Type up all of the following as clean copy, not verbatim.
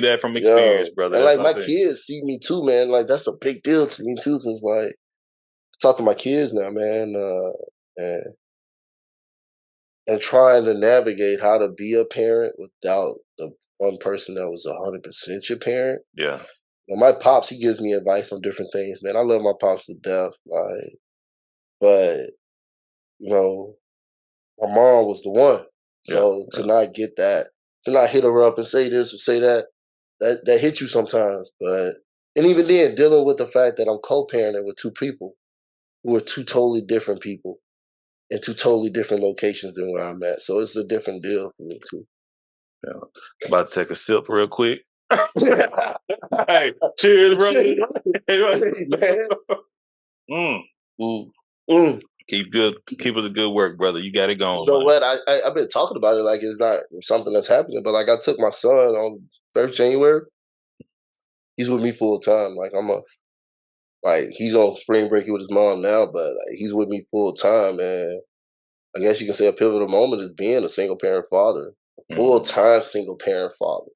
That from experience, brother. And like my kids see me too, man. Like that's a big deal to me too, because like I talk to my kids now, man, and trying to navigate how to be a parent without the one person that was 100% your parent. Yeah. My pops, he gives me advice on different things, man. I love my pops to death, like, but you know, my mom was the one. So to not get that, to not hit her up and say this or say that, that hit you sometimes. But and even then, dealing with the fact that I'm co-parenting with two people who are two totally different people in two totally different locations than where I'm at. So it's a different deal for me too. Yeah. About to take a sip real quick. Hey, cheers, brother. Keep up the good work, brother. You got it going. You know what? I've been talking about it like it's not something that's happening, but like I took my son on 1st January. He's with me full time. Like he's on spring break with his mom now, but like, he's with me full time. And I guess you can say a pivotal moment is being a single parent father, a full time single parent father.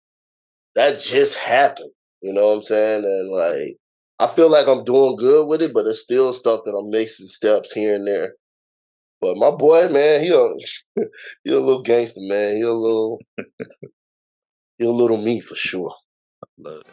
That just happened. You know what I'm saying? And like, I feel like I'm doing good with it, but there's still stuff that I'm mixing steps here and there. But my boy, man, he a little gangster, man. He a little me for sure. Love it.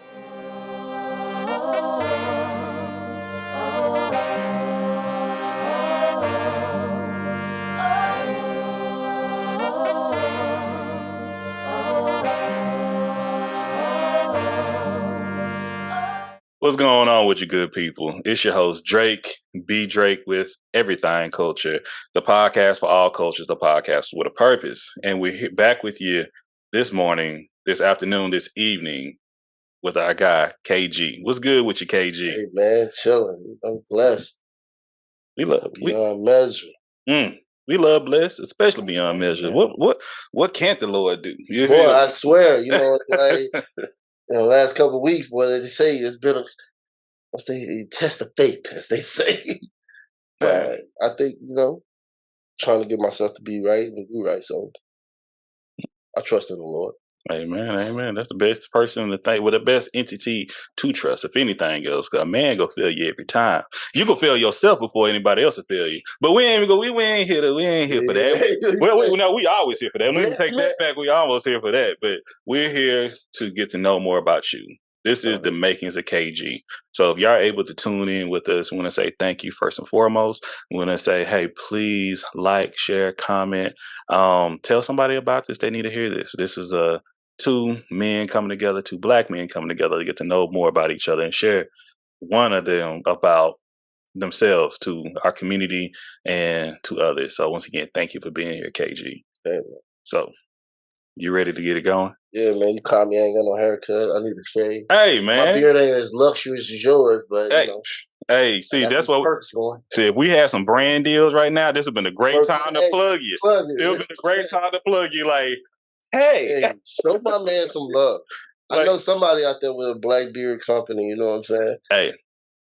What's going on with you good people? It's your host, Drake, B. Drake with Everythang Culture, the podcast for all cultures, the podcast with a purpose. And we're back with you this morning, this afternoon, this evening with our guy, KG. What's good with you, KG? Hey, man, chilling. I'm blessed. We love beyond measure. We love blessed, especially beyond measure. What can't the Lord do? Boy, I swear, like in the last couple of weeks, boy, they say it's been a test of faith, as they say. But I think, trying to get myself to be right and do right. So I trust in the Lord. Amen, amen. That's the best person to think, the best entity to trust, if anything else. Because a man go fail you every time. You go fail yourself before anybody else will fail you. But we ain't here for that. Well, we always here for that. Let me take that back. We almost here for that. But we're here to get to know more about you. This is the makings of KG. So if y'all are able to tune in with us, we want to say thank you first and foremost. We want to say, hey, please like, share, comment. Tell somebody about this. They need to hear this. This is two men coming together, two black men coming together to get to know more about each other and share one of them about themselves to our community and to others. So once again, thank you for being here, KG. Hey, so you ready to get it going? Yeah, man. You caught me. I ain't got no haircut. I need to shave. Hey, man. My beard ain't as luxurious as yours, but hey. Hey, see, that's what. See, if we had some brand deals right now, this would have been a great time to plug you. It would have been a great time to plug you. Like, hey, show my man some love. I know somebody out there with a black beard company. You know what I'm saying? Hey,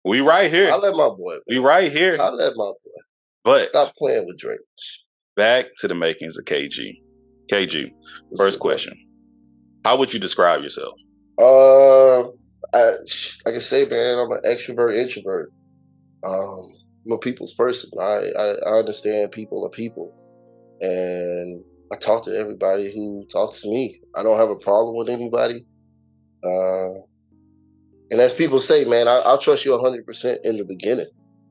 we right here. I let my boy. We right here. I let my boy. But stop playing with Drake. Back to the makings of KG. KG, first question. How would you describe yourself? I can say, man, I'm an extrovert, introvert. I'm a people's person. I understand people are people. And I talk to everybody who talks to me. I don't have a problem with anybody. And as people say, man, I'll trust you 100% in the beginning.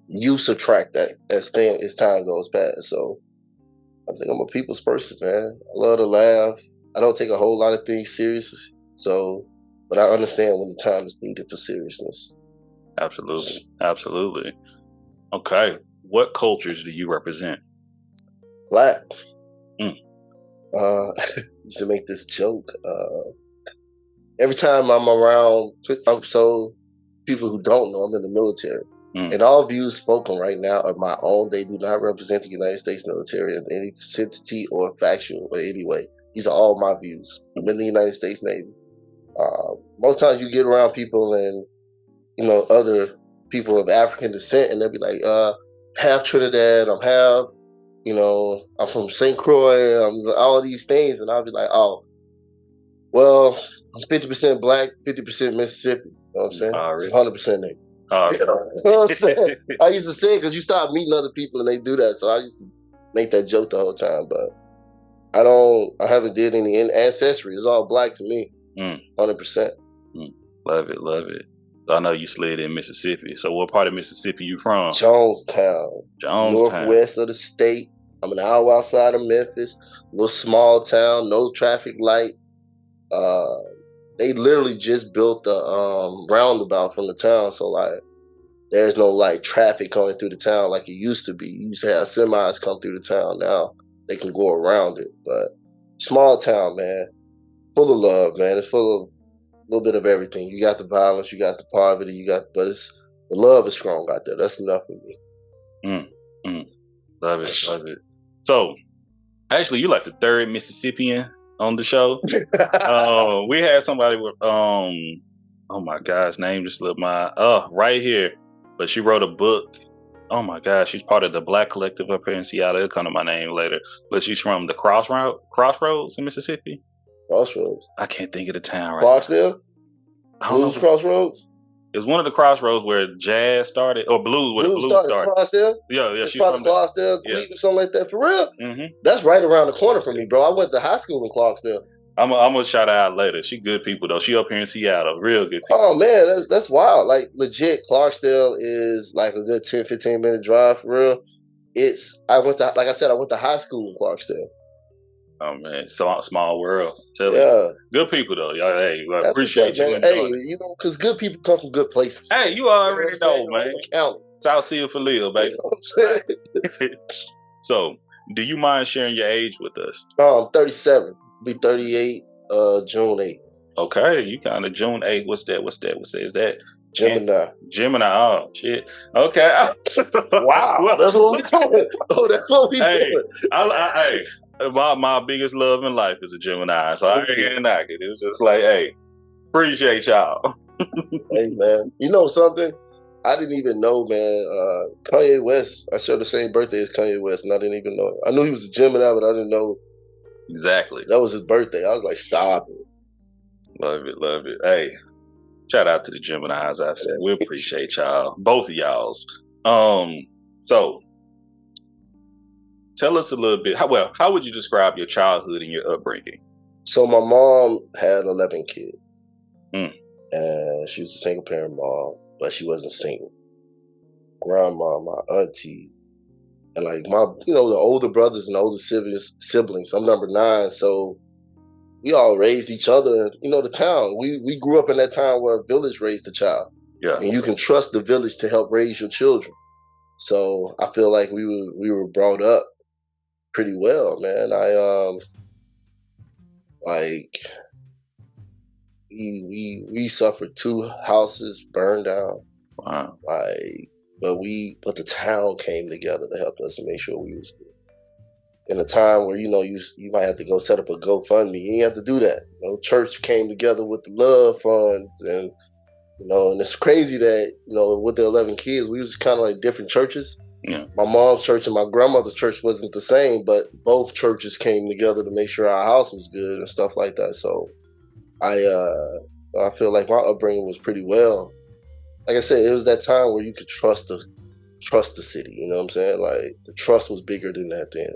You subtract that as time goes past. So I think I'm a people's person, man. I love to laugh. I don't take a whole lot of things seriously. But I understand when the time is needed for seriousness. Absolutely. Absolutely. Okay. What cultures do you represent? Black. Used to make this joke. Every time I'm around, so people who don't know, I'm in the military. And all views spoken right now are my own. They do not represent the United States military in any entity or factual or any way. These are all my views. I'm in the United States Navy. Most times you get around people and, other people of African descent, and they'll be like, half Trinidad, I'm half, I'm from St. Croix, I'm all these things. And I'll be like, oh, well, I'm 50% black, 50% Mississippi. You know what I'm saying? It's Already. 100% nigga. You know what I'm saying? I used to say it because you start meeting other people and they do that. So I used to make that joke the whole time. But I haven't did any ancestry. It's all black to me. 100%. Love it, love it. So I know you slid in Mississippi. So what part of Mississippi you from? Jonestown. Northwest of the state. I'm an hour outside of Memphis. Little small town, no traffic light. They literally just built the roundabout from the town, so like there's no like traffic coming through the town like it used to be. You used to have semis come through the town. Now they can go around it. But small town, man, full of love, man. It's full of a little bit of everything. You got the violence, you got the poverty, but the love is strong out there. That's enough for me. Love it, love it. So, actually, you like the third Mississippian on the show. We had somebody with oh my gosh, name just slipped my right here. But she wrote a book. Oh my gosh, she's part of the Black Collective up here in Seattle. It'll come to my name later. But she's from the Crossroads in Mississippi. Crossroads. I can't think of the town right Clarksdale? Blues Crossroads? It's one of the crossroads where jazz started, or blues, where the blues started. Clarksdale? Yeah, she's from Clarksdale, Cleveland, something like that. For real? Mm-hmm. That's right around the corner from me, bro. I went to high school in Clarksdale. I'm gonna shout her out later. She good people though. She up here in Seattle, real good people. Oh man, that's wild. Like legit, Clarksdale is like a good 10, 15-minute drive for real. I went to high school in Clarksdale. Oh man, so small world. Good people though. Y'all, hey, I appreciate you. Hey, you know, because good people come from good places. Hey, you already know, man. South Seal for Lil, baby. You know what I'm saying? So, do you mind sharing your age with us? I'm 37. Be 38 June 8th. Okay, you kind of June 8th. What's that? Is that Gemini? Gemini. Oh shit. Okay. Wow. That's what we doing. Oh, that's what we doing. Hey, my biggest love in life is a Gemini, so I ain't knock it. It was just like, hey, appreciate y'all. Hey man, you know something? I didn't even know, man. Kanye West. I share the same birthday as Kanye West, and I didn't even know it. I knew he was a Gemini, but I didn't know exactly that was his birthday. I was like, stop it. Love it, love it. Hey, shout out to the Geminis out there. We appreciate y'all, both of y'all's. So tell us a little bit. How would you describe your childhood and your upbringing? So my mom had 11 kids, and she was a single parent mom, but she wasn't single. Grandma, my aunties, and like the older brothers and older siblings. I'm number 9, so we all raised each other. You know, the town. We grew up in that town where a village raised a child. Yeah, and you can trust the village to help raise your children. So I feel like we were brought up pretty well, man. We suffered 2 houses burned down. Wow. But the town came together to help us and make sure we was good. In a time where, you might have to go set up a GoFundMe. You didn't have to do that. Church came together with the love funds, and and it's crazy that, with the 11 kids, we was kind of like different churches. Yeah. My mom's church and my grandmother's church wasn't the same, but both churches came together to make sure our house was good and stuff like that. So I feel like my upbringing was pretty well. Like I said, it was that time where you could trust the city. You know what I'm saying? Like the trust was bigger than that then.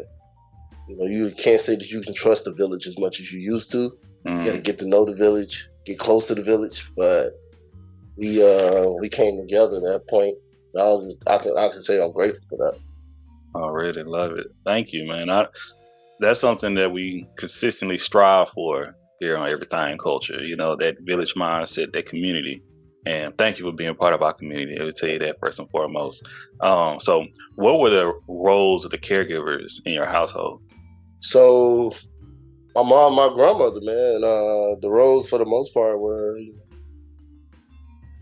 You can't say that you can trust the village as much as you used to. You got to get to know the village, get close to the village. But we came together at that point. I can say I'm grateful for that. I really love it. Thank you, man. That's something that we consistently strive for here on Everythang Culture. That village mindset, that community. And thank you for being part of our community. I will tell you that first and foremost. So what were the roles of the caregivers in your household? So my mom, my grandmother, man, the roles for the most part were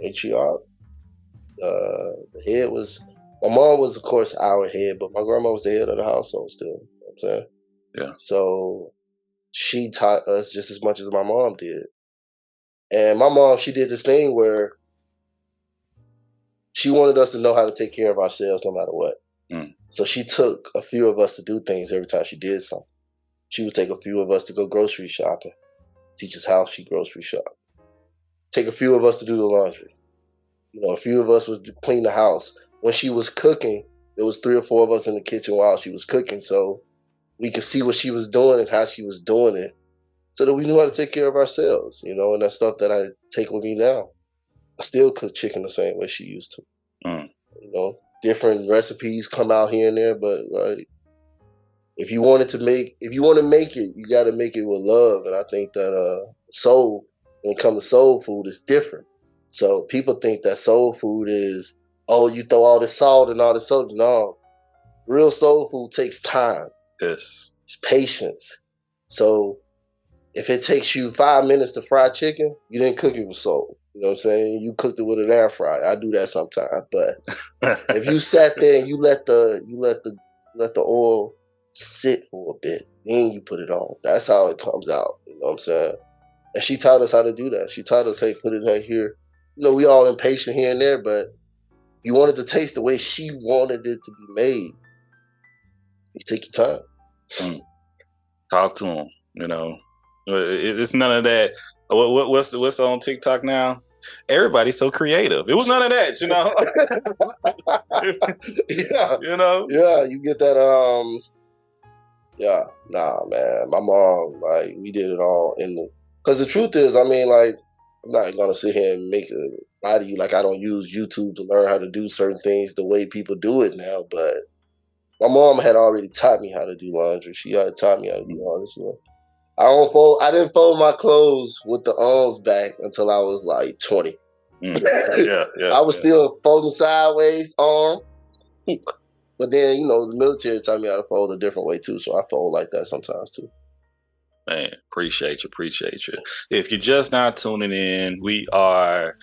matriarch. The head was, my mom was, of course, our head, but my grandma was the head of the household still. You know what I'm saying? Yeah. So she taught us just as much as my mom did. And my mom, she did this thing where she wanted us to know how to take care of ourselves no matter what. So she took a few of us to do things every time she did something. She would take a few of us to go grocery shopping. teach us how she grocery shop. Take a few of us to do the laundry. A few of us was to clean the house. When she was cooking, there was 3 or 4 of us in the kitchen while she was cooking, so we could see what she was doing and how she was doing it, so that we knew how to take care of ourselves, and that's stuff that I take with me now. I still cook chicken the same way she used to. Different recipes come out here and there, but like, if you want to make it, you got to make it with love. And I think that soul, when it comes to soul food, is different. So people think that soul food is, oh, you throw all this salt and all this soda. No, real soul food takes time. Yes, it's patience. So if it takes you 5 minutes to fry chicken, you didn't cook it with soul. You know what I'm saying? You cooked it with an air fryer. I do that sometimes, but if you sat there and you let the oil sit for a bit, then you put it on. That's how it comes out. You know what I'm saying? And she taught us how to do that. She taught us, hey, put it right here. We all impatient here and there, but you wanted to taste the way she wanted it to be made. You take your time. Talk to them. It's none of that. What's on TikTok now? Everybody's so creative. It was none of that, Yeah. Yeah, you get that. Yeah, nah, man. My mom, like, we did it all because the truth is, I mean, like, I'm not gonna sit here and make a lie to you. Like, I don't use YouTube to learn how to do certain things the way people do it now. But my mom had already taught me how to do laundry. She had taught me how to do all this stuff. I didn't fold my clothes with the arms back until I was like 20. Yeah. I was still folding sideways arm. But then, the military taught me how to fold a different way too. So I fold like that sometimes too. Man, appreciate you. If you're just not tuning in, we are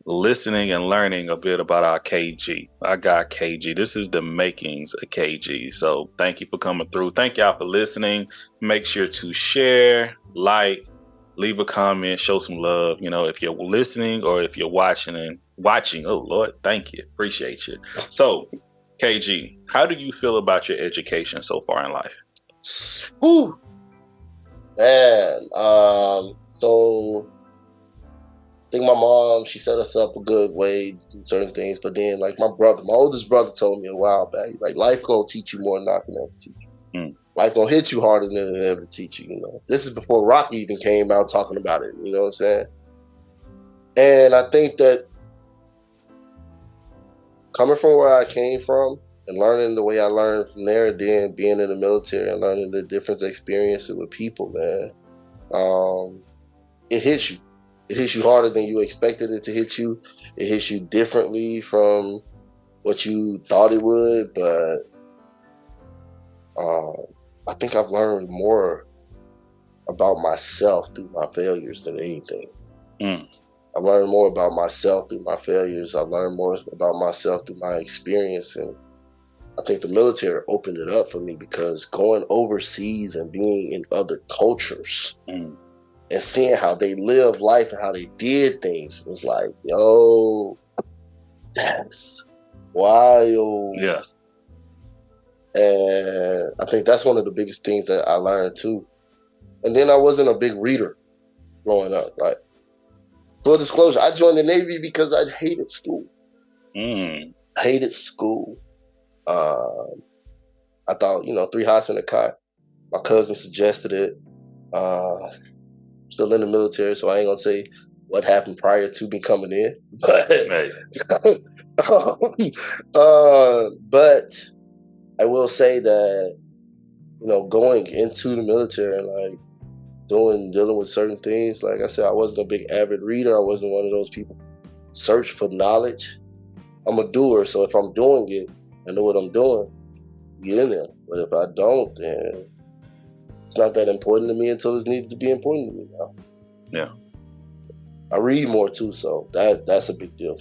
listening and learning a bit about our KG. I got KG. This is the makings of KG. So thank you for coming through. Thank y'all for listening. Make sure to share, like, leave a comment, show some love. If you're listening or if you're watching. Oh Lord, thank you. Appreciate you. So KG, how do you feel about your education so far in life? Whew. Man, so I think my mom, she set us up a good way in certain things, but then like my oldest brother told me a while back, like, life gonna teach you more than I can ever teach you. Life gonna hit you harder than it ever teach you, This is before Rocky even came out talking about it, you know what I'm saying? And I think that coming from where I came from and learning the way I learned from there, then being in the military and learning the different experiences with people, man, it hits you. It hits you harder than you expected it to hit you. It hits you differently from what you thought it would, but I think I've learned more about myself through my failures than anything. I've learned more about myself through my failures. I've learned more about myself through my experience. And I think the military opened it up for me, because going overseas and being in other cultures and seeing how they live life and how they did things was like, yo, that's wild. Yeah. And I think that's one of the biggest things that I learned too. And then I wasn't a big reader growing up. Like, full disclosure, I joined the Navy because I hated school. I hated school. I thought, 3 hots in a cot. My cousin suggested it. Still in the military, so I ain't gonna say what happened prior to me coming in. But I will say that, going into the military and like dealing with certain things, like I said, I wasn't a big avid reader. I wasn't one of those people search for knowledge. I'm a doer, so if I'm doing it, I know what I'm doing, get in there. But if I don't, then it's not that important to me until it's needed to be important to me now. Yeah. I read more too, so that's a big deal.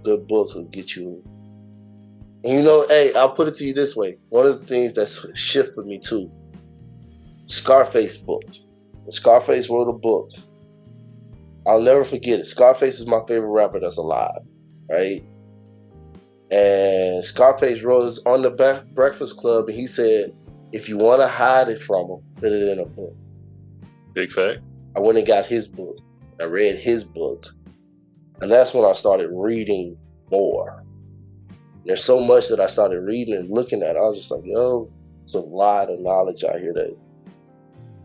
Good book will get you. And hey, I'll put it to you this way. One of the things that's shifted for me too, Scarface book. When Scarface wrote a book, I'll never forget it. Scarface is my favorite rapper that's alive, right? And Scarface wrote us on the Breakfast Club, and he said, if you want to hide it from them, put it in a book. Big fact. I went and got his book. I read his book. And that's when I started reading more. There's so much that I started reading and looking at. I was just like, yo, it's a lot of knowledge out here that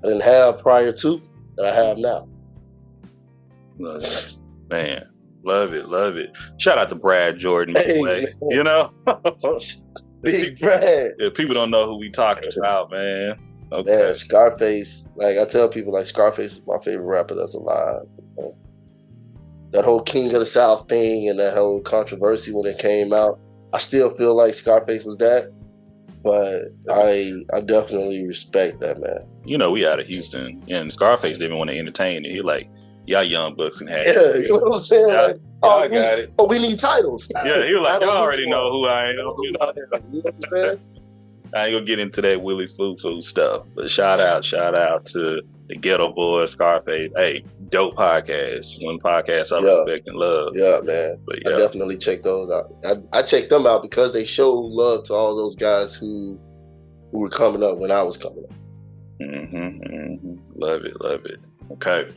I didn't have prior to that I have now. Love it. Man, love it. Shout out to Brad Jordan, by the way. Man. You know? Big Brad. Yeah, people don't know who we talking about, man. Okay. Man, Scarface, like I tell people, like Scarface is my favorite rapper that's alive. You know? That whole King of the South thing and that whole controversy when it came out, I still feel like Scarface was that, but I definitely respect that, man. You know, we out of Houston, and Scarface didn't want to entertain it. He like, y'all young bucks can have it. You know what I'm saying? Y'all got it. Oh, we need titles. Yeah, he was like, y'all already know who I am. You know what I'm saying? I ain't gonna get into that Willie Foo stuff, but shout out to the Ghetto Boy, Scarface. Hey, dope podcast. One podcast I respect and love. Yeah, man. But yeah. I definitely check those out. I checked them out because they show love to all those guys who were coming up when I was coming up. Love it. Okay,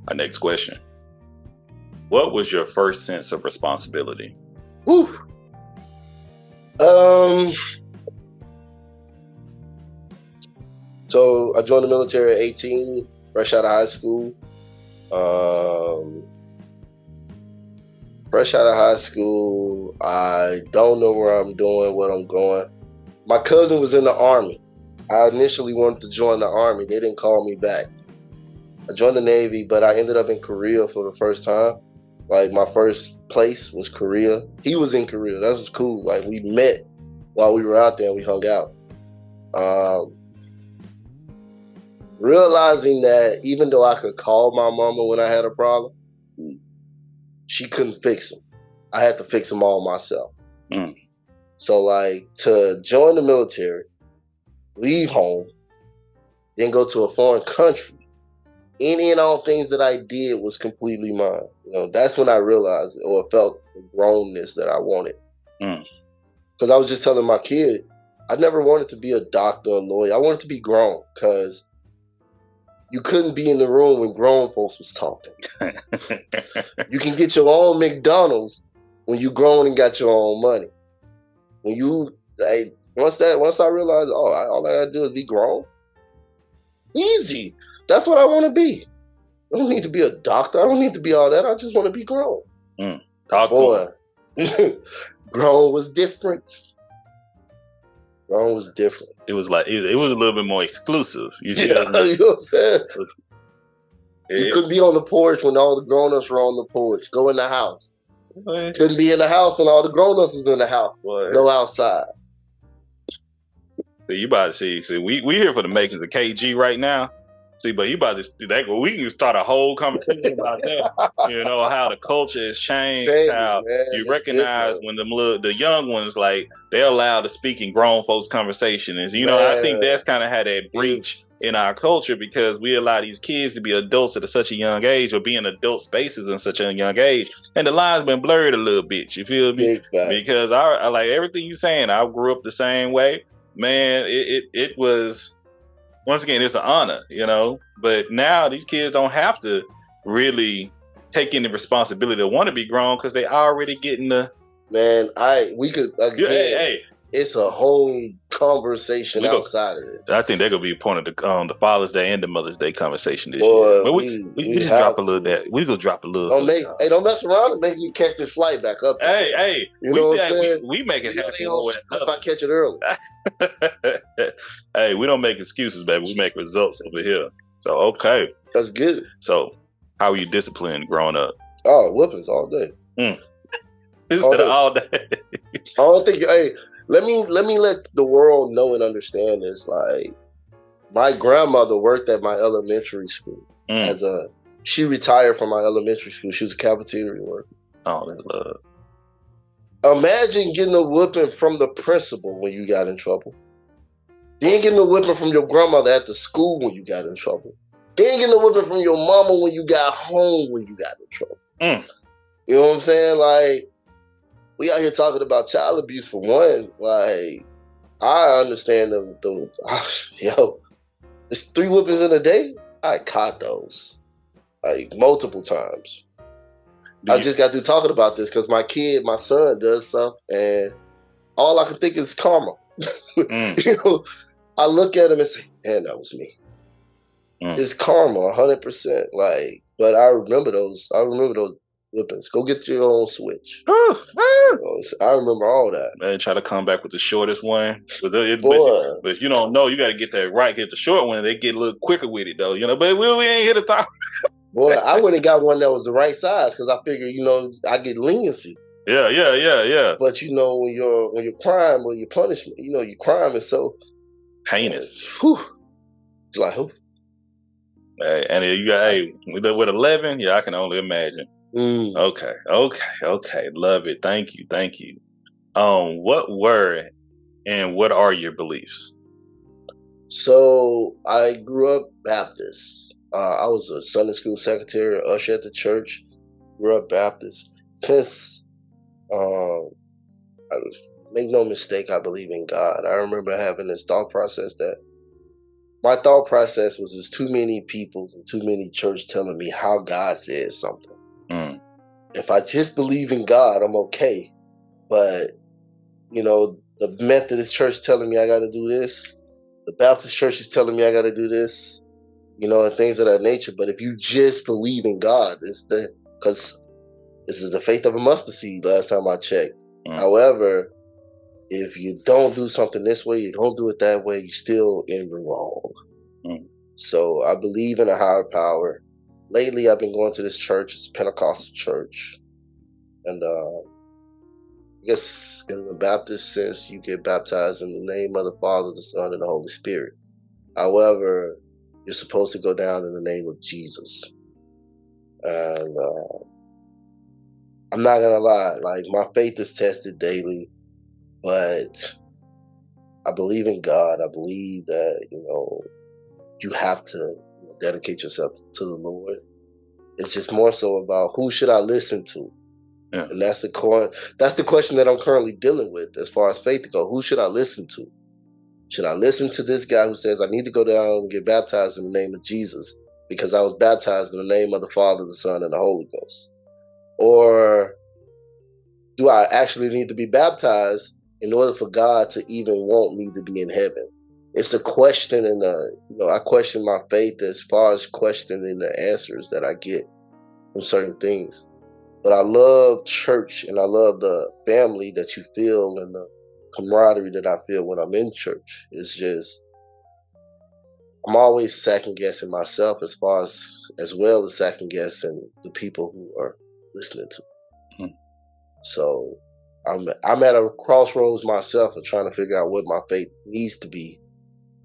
our next question. What was your first sense of responsibility? Whew. So I joined the military at 18, fresh out of high school. I don't know where I'm doing, what I'm going. My cousin was in the Army. I initially wanted to join the Army. They didn't call me back. I joined the Navy, but I ended up in Korea for the first time. Like, my first place was Korea. He was in Korea. That was cool. Like, we met while we were out there and we hung out. Realizing that even though I could call my mama when I had a problem, she couldn't fix them. I had to fix them all myself. So, like, to join the military, leave home, then go to a foreign country, any and all things that I did was completely mine. You know, that's when I realized or felt the grownness that I wanted. Because I was just telling my kid, I never wanted to be a doctor or a lawyer. I wanted to be grown because you couldn't be in the room when grown folks was talking. You can get your own McDonald's when you grown and got your own money. When you, once I realized, all I gotta do is be grown. Easy. That's what I want to be. I don't need to be a doctor. I don't need to be all that. I just want to be grown. Boy, grown was different. Grown was different. It was like it was a little bit more exclusive. You know what I'm saying? You couldn't be on the porch when all the grown-ups were on the porch. Go in the house. Couldn't be in the house when all the grown-ups was in the house. Go outside. So you about to see we here for the makings of KG right now. See, but he about to we can start a whole conversation about that. You know, how the culture has changed, how you recognize when the young ones, like, they're allowed to speak in grown folks' conversations. You know, I think that's kind of had that breach in our culture because we allow these kids to be adults at such a young age or be in adult spaces in such a young age. And the line's been blurred a little bit, you feel me? Because I like everything you're saying. I grew up the same way. Man, it was... Once again, it's an honor, you know, but now these kids don't have to really take any responsibility to want to be grown because they already getting the... Man, we could, again, it's a whole conversation outside of this. I think they're going to be a point of the Father's Day and the Mother's Day conversation this year. But we just drop a little that. We go drop a little. Don't mess around and make me catch this flight back up. Hey, you know what I'm saying? We make it happen. If I catch it early. Hey, we don't make excuses, baby. We make results over here. So, okay. That's good. So, how are you disciplined growing up? Oh, whoopings all day. All day. I don't think... Let me let the world know and understand this. Like, my grandmother worked at my elementary school she retired from my elementary school. She was a cafeteria worker. Oh, that's love. Imagine getting a whooping from the principal when you got in trouble. Then getting a whooping from your grandmother at the school when you got in trouble. Then getting a whooping from your mama when you got home when you got in trouble. You know what I'm saying? Like, we out here talking about child abuse for one. Like, I understand it's 3 whoopings in a day. I caught those. like multiple times. I just got through talking about this because my son does stuff, and all I can think is karma. You know, I look at him and say, "Man, that was me." It's karma, 100%. Like, but I remember those. Whippings. Go get your own switch. I remember all that. Man, try to come back with the shortest one. But if you don't know, you got to get that right. Get the short one. They get a little quicker with it, though. You know, but we ain't here to talk. Boy, I went and got one that was the right size because I figured, I get leniency. Yeah. But when your crime or your punishment, your crime is so heinous. It's like, who? Hey, and you got with 11, yeah, I can only imagine. Okay, love it. Thank you. What were and what are your beliefs? So I grew up Baptist. I was a Sunday school secretary, usher at the church. Grew up Baptist. Since, make no mistake, I believe in God. I remember having this thought process that my thought process was there's too many people and too many churches telling me how God says something. If I just believe in God, I'm okay. But, the Methodist church telling me I got to do this. The Baptist church is telling me I got to do this, and things of that nature. But if you just believe in God, because this is the faith of a mustard seed last time I checked. However, if you don't do something this way, you don't do it that way, you're still in the wrong. So I believe in a higher power. Lately, I've been going to this church. It's a Pentecostal church. And I guess in the Baptist sense, you get baptized in the name of the Father, the Son, and the Holy Spirit. However, you're supposed to go down in the name of Jesus. And I'm not going to lie. Like, my faith is tested daily. But I believe in God. I believe that, you have to dedicate yourself to the Lord. It's just more so about who should I listen to? Yeah. And that's the question that I'm currently dealing with as far as faith to go. Who should I listen to? Should I listen to this guy who says I need to go down and get baptized in the name of Jesus because I was baptized in the name of the Father, the Son, and the Holy Ghost? Or do I actually need to be baptized in order for God to even want me to be in heaven? It's a question, and I question my faith as far as questioning the answers that I get from certain things. But I love church, and I love the family that you feel and the camaraderie that I feel when I'm in church. It's just, I'm always second guessing myself as well as second guessing the people who are listening to me. So I'm at a crossroads myself of trying to figure out what my faith needs to be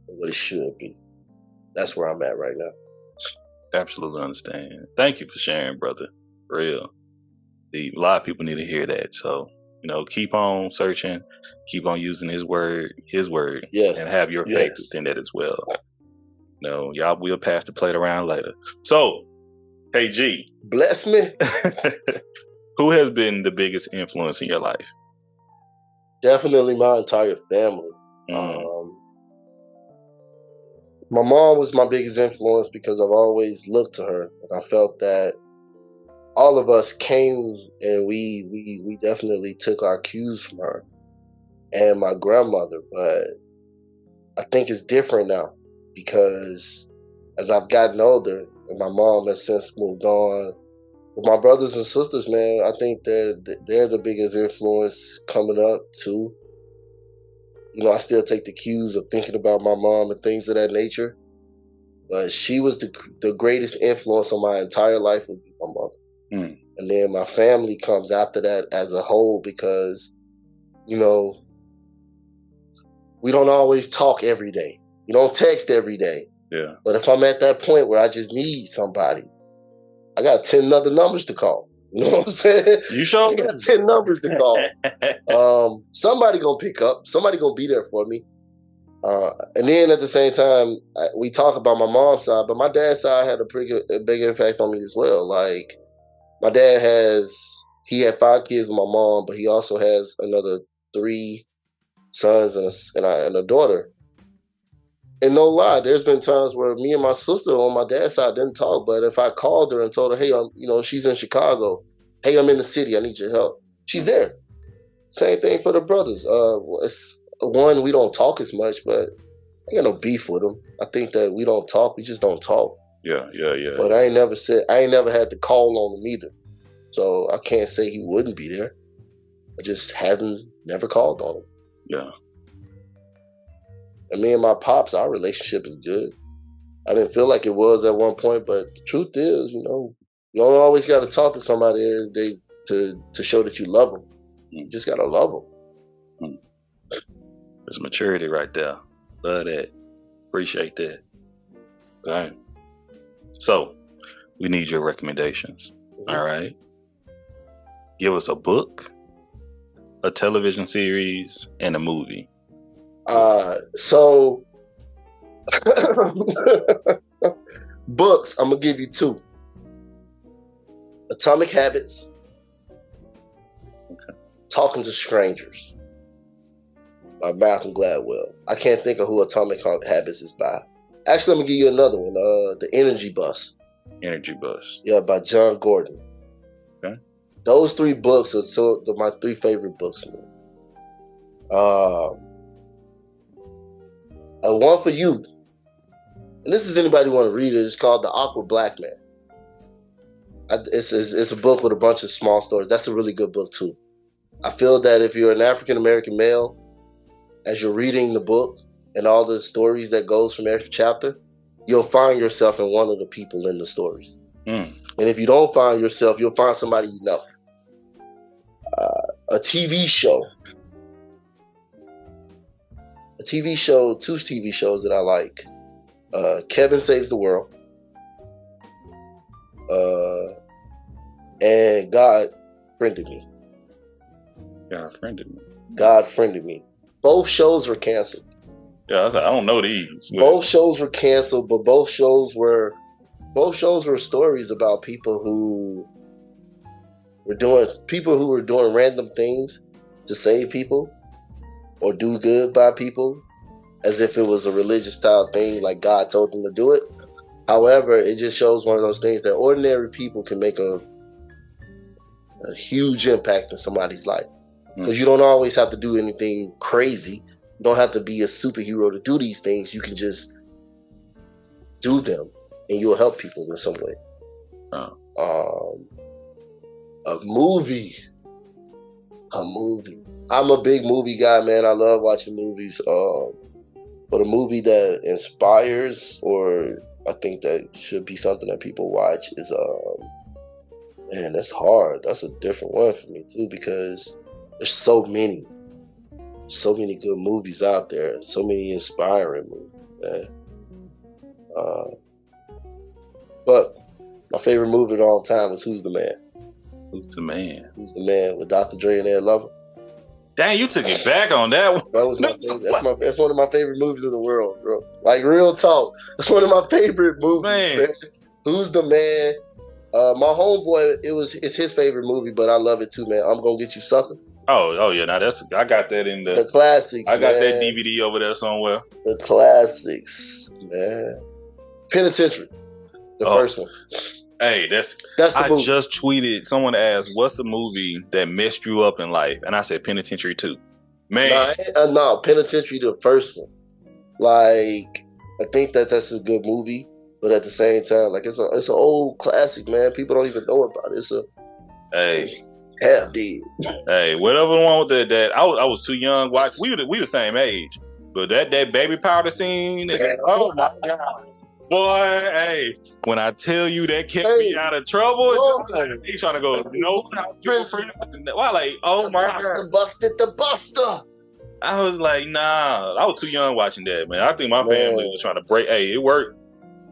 and what it should be. That's where I'm at right now. Absolutely understand. Thank you for sharing, brother. Real. A lot of people need to hear that. So, keep on searching, keep on using his word, yes, and have your faith within that as well. Y'all will pass the plate around later. So, hey G. Bless me. Who has been the biggest influence in your life? Definitely my entire family. My mom was my biggest influence because I've always looked to her, and I felt that all of us came and we definitely took our cues from her and my grandmother. But I think it's different now because as I've gotten older and my mom has since moved on, with my brothers and sisters, man, I think they're the biggest influence coming up too. I still take the cues of thinking about my mom and things of that nature. But she was the greatest influence on my entire life would be my mother. And then my family comes after that as a whole because, we don't always talk every day. You don't text every day. Yeah. But if I'm at that point where I just need somebody, I got 10 other numbers to call. You know what I'm saying? You sure? I got 10 numbers to call. Somebody gonna pick up. Somebody gonna be there for me. And then at the same time, we talk about my mom's side, but my dad's side had a big impact on me as well. Like, my dad he had 5 kids with my mom, but he also has another 3 sons and a daughter. And no lie, there's been times where me and my sister on my dad's side didn't talk, but if I called her and told her, hey, she's in Chicago. Hey, I'm in the city. I need your help. She's there. Same thing for the brothers. It's one, we don't talk as much, but I got no beef with them. I think that we don't talk. We just don't talk. Yeah. But I ain't never had to call on him either. So I can't say he wouldn't be there. I just never called on him. Yeah. And me and my pops, our relationship is good. I didn't feel like it was at one point, but the truth is, you don't always got to talk to somebody every day to show that you love them. You just got to love them. There's maturity right there. Love that. Appreciate that. All right. So, we need your recommendations. Mm-hmm. All right. Give us a book, a television series, and a movie. So books, I'm gonna give you 2. Atomic Habits. Okay. Talking to Strangers by Malcolm Gladwell. I can't think of who Atomic Habits is by. Actually, I'm gonna give you another one. The Energy Bus. Energy Bus. Yeah, by John Gordon. Okay. Those 3 books are my 3 favorite books. One for you, and this is anybody who want to read it. It's called The Awkward Black Man. It's a book with a bunch of small stories. That's a really good book too. I feel that if you're an African American male, as you're reading the book and all the stories that goes from every chapter, you'll find yourself in one of the people in the stories. And if you don't find yourself, you'll find somebody you know. A TV show. 2 TV shows that I like. Kevin Saves the World. And God Friended Me. God Friended Me. Both shows were canceled. Yeah, I don't know these. Both shows were canceled, but both shows were stories about people who were doing random things to save people or do good by people, as if it was a religious style thing, like God told them to do it. However, it just shows one of those things that ordinary people can make a huge impact in somebody's life. Because you don't always have to do anything crazy. You don't have to be a superhero to do these things. You can just do them, and you'll help people in some way. A movie. I'm a big movie guy, man. I love watching movies. But a movie that inspires, or I think that should be something that people watch, is man, that's hard. That's a different one for me too, because there's so many good movies out there, so many inspiring movies, man. But my favorite movie of all time is Who's the Man? Who's the Man? Who's the Man with Dr. Dre and Ed Lover. Dang, you took it back on that one. That was my favorite. That's one of my favorite movies in the world, bro. Like, real talk. That's one of my favorite movies, man. Who's the Man? My homeboy, it's his favorite movie, but I love it too, man. I'm Gonna Get You Sucker. Oh yeah. Now I got that in the classics. I got that DVD over there somewhere. The classics, man. Penitentiary, the first one. Hey, that's the movie. Just tweeted. Someone asked, "What's a movie that messed you up in life?" And I said, "Penitentiary 2." Man, no, Penitentiary, the first one. Like, I think that's a good movie, but at the same time, like, it's an old classic, man. People don't even know about it. Half dead. Hey, whatever the one with that I was too young. Watch, we the same age, but that baby powder scene. Oh my God. Boy, hey, when I tell you that kept me out of trouble, he's trying to go, no, why, like, oh my God. The Buster. I was like, nah, I was too young watching that, man. I think my family was trying to break, it worked.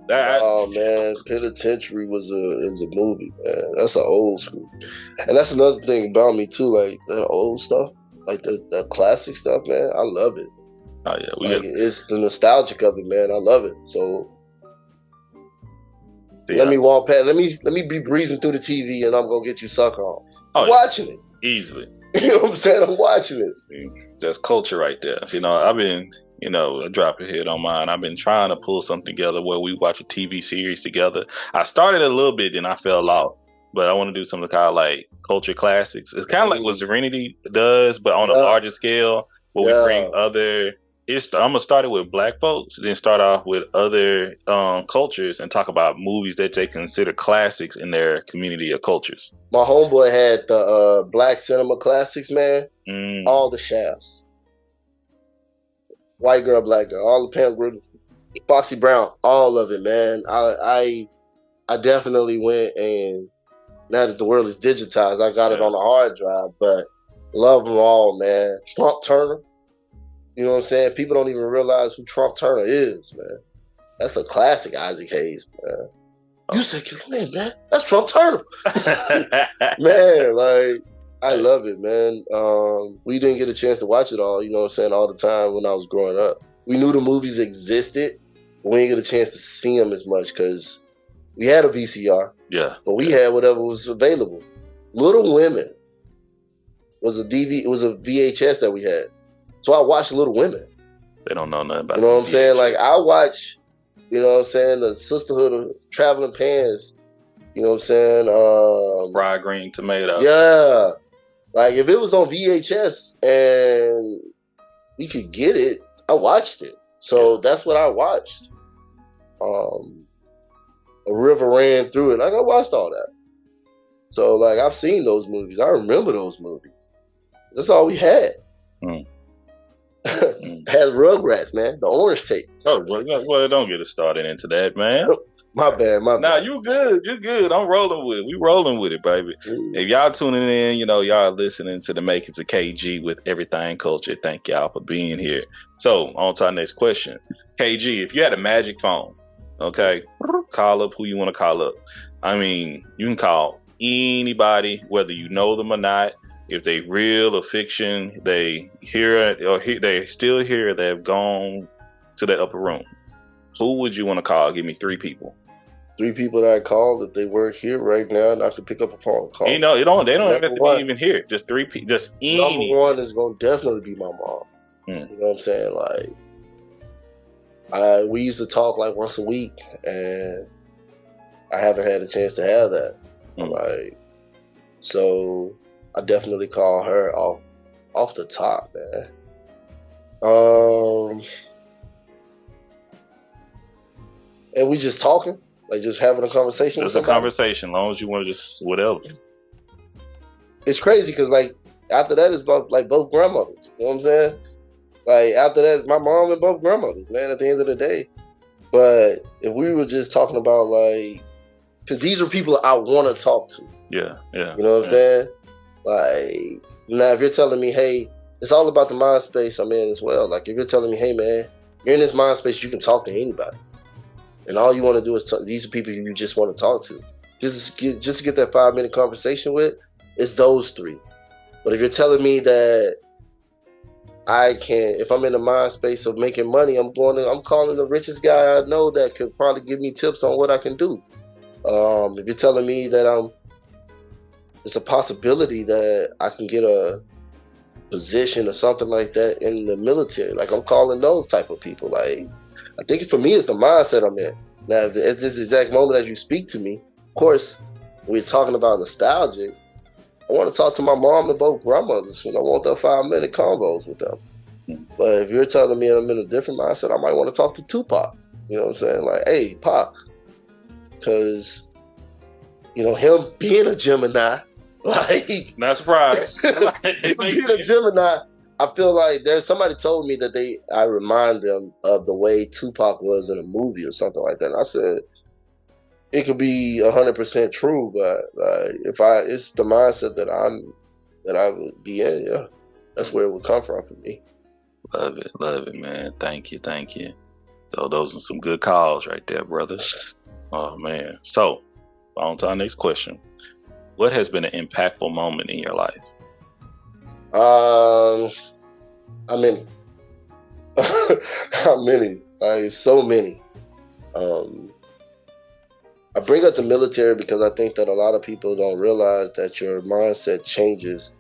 Man, Penitentiary is a movie, man. That's an old school. And that's another thing about me, too, like, that old stuff, like the classic stuff, man, I love it. Oh, yeah. It's the nostalgic of it, man. I love it. So, let me walk past. Let me be breezing through the TV, and I'm gonna get you sucker on. I'm watching it easily. You know what I'm saying? I'm watching it. See, that's culture right there. You know, I've been drop a hit on mine. I've been trying to pull something together where we watch a TV series together. I started a little bit, then I fell off. But I want to do something called like culture classics. It's kind of like what Serenity does, but on a larger scale, where we bring other. I'm gonna start it with Black folks, then start off with other cultures and talk about movies that they consider classics in their community of cultures. My homeboy had the Black Cinema Classics, man. All the Shafts. White Girl, Black Girl, all the Pam Grier, Foxy Brown, all of it, man. I definitely went, and now that the world is digitized, I got it on a hard drive, but love them all, man. Trump Turner, you know what I'm saying? People don't even realize who Trump Turner is, man. That's a classic Isaac Hayes, man. You said, man, that's Trump Turner. Man, like, I love it, man. We didn't get a chance to watch it all, you know what I'm saying, all the time when I was growing up. We knew the movies existed, but we didn't get a chance to see them as much because we had a VCR. Yeah. But we had whatever was available. Little Women was a VHS that we had. So I watched Little Women. They don't know nothing about it. You know what I'm saying? Like, I watch, you know what I'm saying, the Sisterhood of Traveling Pants. You know what I'm saying? Fried green tomato. Yeah. Like, if it was on VHS and we could get it, I watched it. So that's what I watched. A river ran through it. Like, I watched all that. So, like, I've seen those movies. I remember those movies. That's all we had. Had Rugrats, man. The orange tape. Oh, well, don't get us started into that, man. My bad. Nah, you good. You're good. I'm rolling with it. We rolling with it, baby. If y'all tuning in, y'all are listening to the Makings of KG with Everything Culture. Thank y'all for being here. So, on to our next question. KG, if you had a magic phone, okay, call up who you want to call up. I mean, you can call anybody, whether you know them or not. If they real or fiction, they hear it or they still here. They've gone to the upper room. Who would you want to call? Give me 3 people. 3 people that I called if they weren't here right now, and I could pick up a phone and call. They don't have to be even here. Just 3 people. Just any. Number 1 is gonna definitely be my mom. You know what I'm saying? Like, we used to talk like once a week, and I haven't had a chance to have that. Like, so I definitely call her off the top, man. And we just talking, like just having a conversation. Just a conversation, as long as you want to just whatever. It's crazy because like after that is both grandmothers. You know what I'm saying? Like after that is my mom and both grandmothers, man. At the end of the day, but if we were just talking about like, because these are people I want to talk to. Yeah. You know what I'm saying? Like, now if you're telling me, hey, it's all about the mind space I'm in as well. Like if you're telling me, hey man, you're in this mind space, you can talk to anybody. And all you want to do is these are people you just want to talk to. Just to get that 5-minute conversation with, it's those 3. But if you're telling me that I can, if I'm in the mind space of making money, I'm calling the richest guy I know that could probably give me tips on what I can do. If you're telling me that it's a possibility that I can get a position or something like that in the military, like I'm calling those type of people. Like, I think for me, it's the mindset I'm in. Now, at this exact moment as you speak to me, of course, we're talking about nostalgic. I want to talk to my mom and both grandmothers, and I want that 5-minute combos with them. But if you're telling me I'm in a different mindset, I might want to talk to Tupac. You know what I'm saying? Like, hey, Pac. Because, him being a Gemini, like... Not surprised. Being a Gemini, I feel like somebody told me that I remind them of the way Tupac was in a movie or something like that. And I said, it could be 100% true, but it's the mindset that I would be in. Yeah, that's where it would come from for me. Love it, man. Thank you. So those are some good calls right there, brother. Oh man. So on to our next question. What has been an impactful moment in your life? How many? How many? Like, so many. I bring up the military because I think that a lot of people don't realize that your mindset changes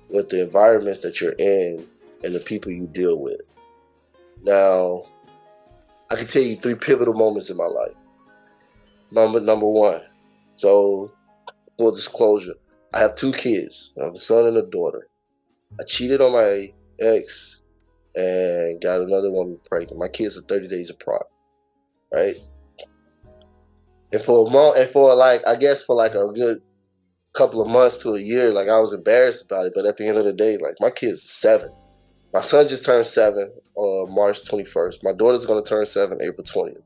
with the environments that you're in and the people you deal with. Now, I can tell you 3 pivotal moments in my life. Number one. So, full disclosure, I have 2 kids. I have a son and a daughter. I cheated on my ex and got another woman pregnant. My kids are 30 days apart, right? And for a month, and for like, I guess for like a good couple of months to a year, like I was embarrassed about it. But at the end of the day, like my kids are 7. My son just turned 7 on March 21st. My daughter's going to turn 7 April 20th.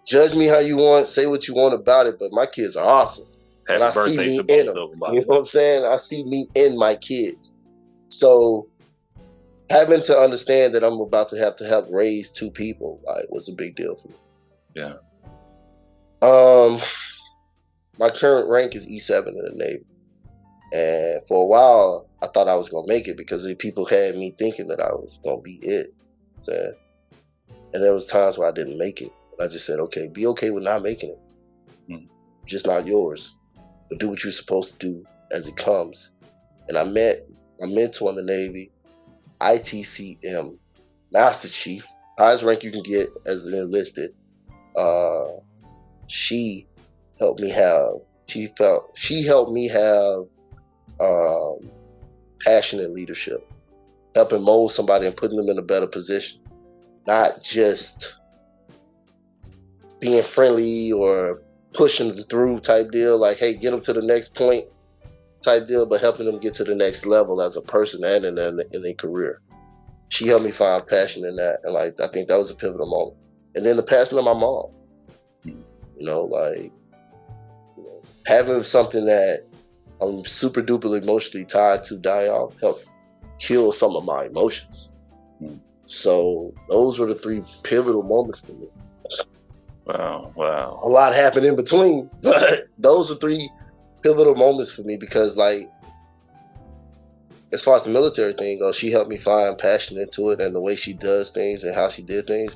Judge me how you want, say what you want about it, but my kids are awesome. Happy And I see birthday me to in both them. of them. You know what I'm saying? I see me in my kids. So having to understand that I'm about to help raise 2 people, like, was a big deal for me. Yeah. My current rank is E7 in the Navy. And for a while, I thought I was going to make it because the people had me thinking that I was going to be it. So, and there was times where I didn't make it. I just said, okay, be okay with not making it. Just not yours. But do what you're supposed to do as it comes. And I met my mentor in the Navy, ITCM, Master Chief, highest rank you can get as an enlisted. She helped me have passionate leadership, helping mold somebody and putting them in a better position. Not just being friendly or pushing them through type deal, like, hey, get them to the next point type deal, but helping them get to the next level as a person and in their career. She helped me find passion in that, and like I think that was a pivotal moment. And then the passing of my mom, having something that I'm super duper emotionally tied to die off helped kill some of my emotions. So those were the 3 pivotal moments for me. Wow. A lot happened in between, but those are 3 pivotal moments for me because, like, as far as the military thing goes, she helped me find passion into it and the way she does things and how she did things.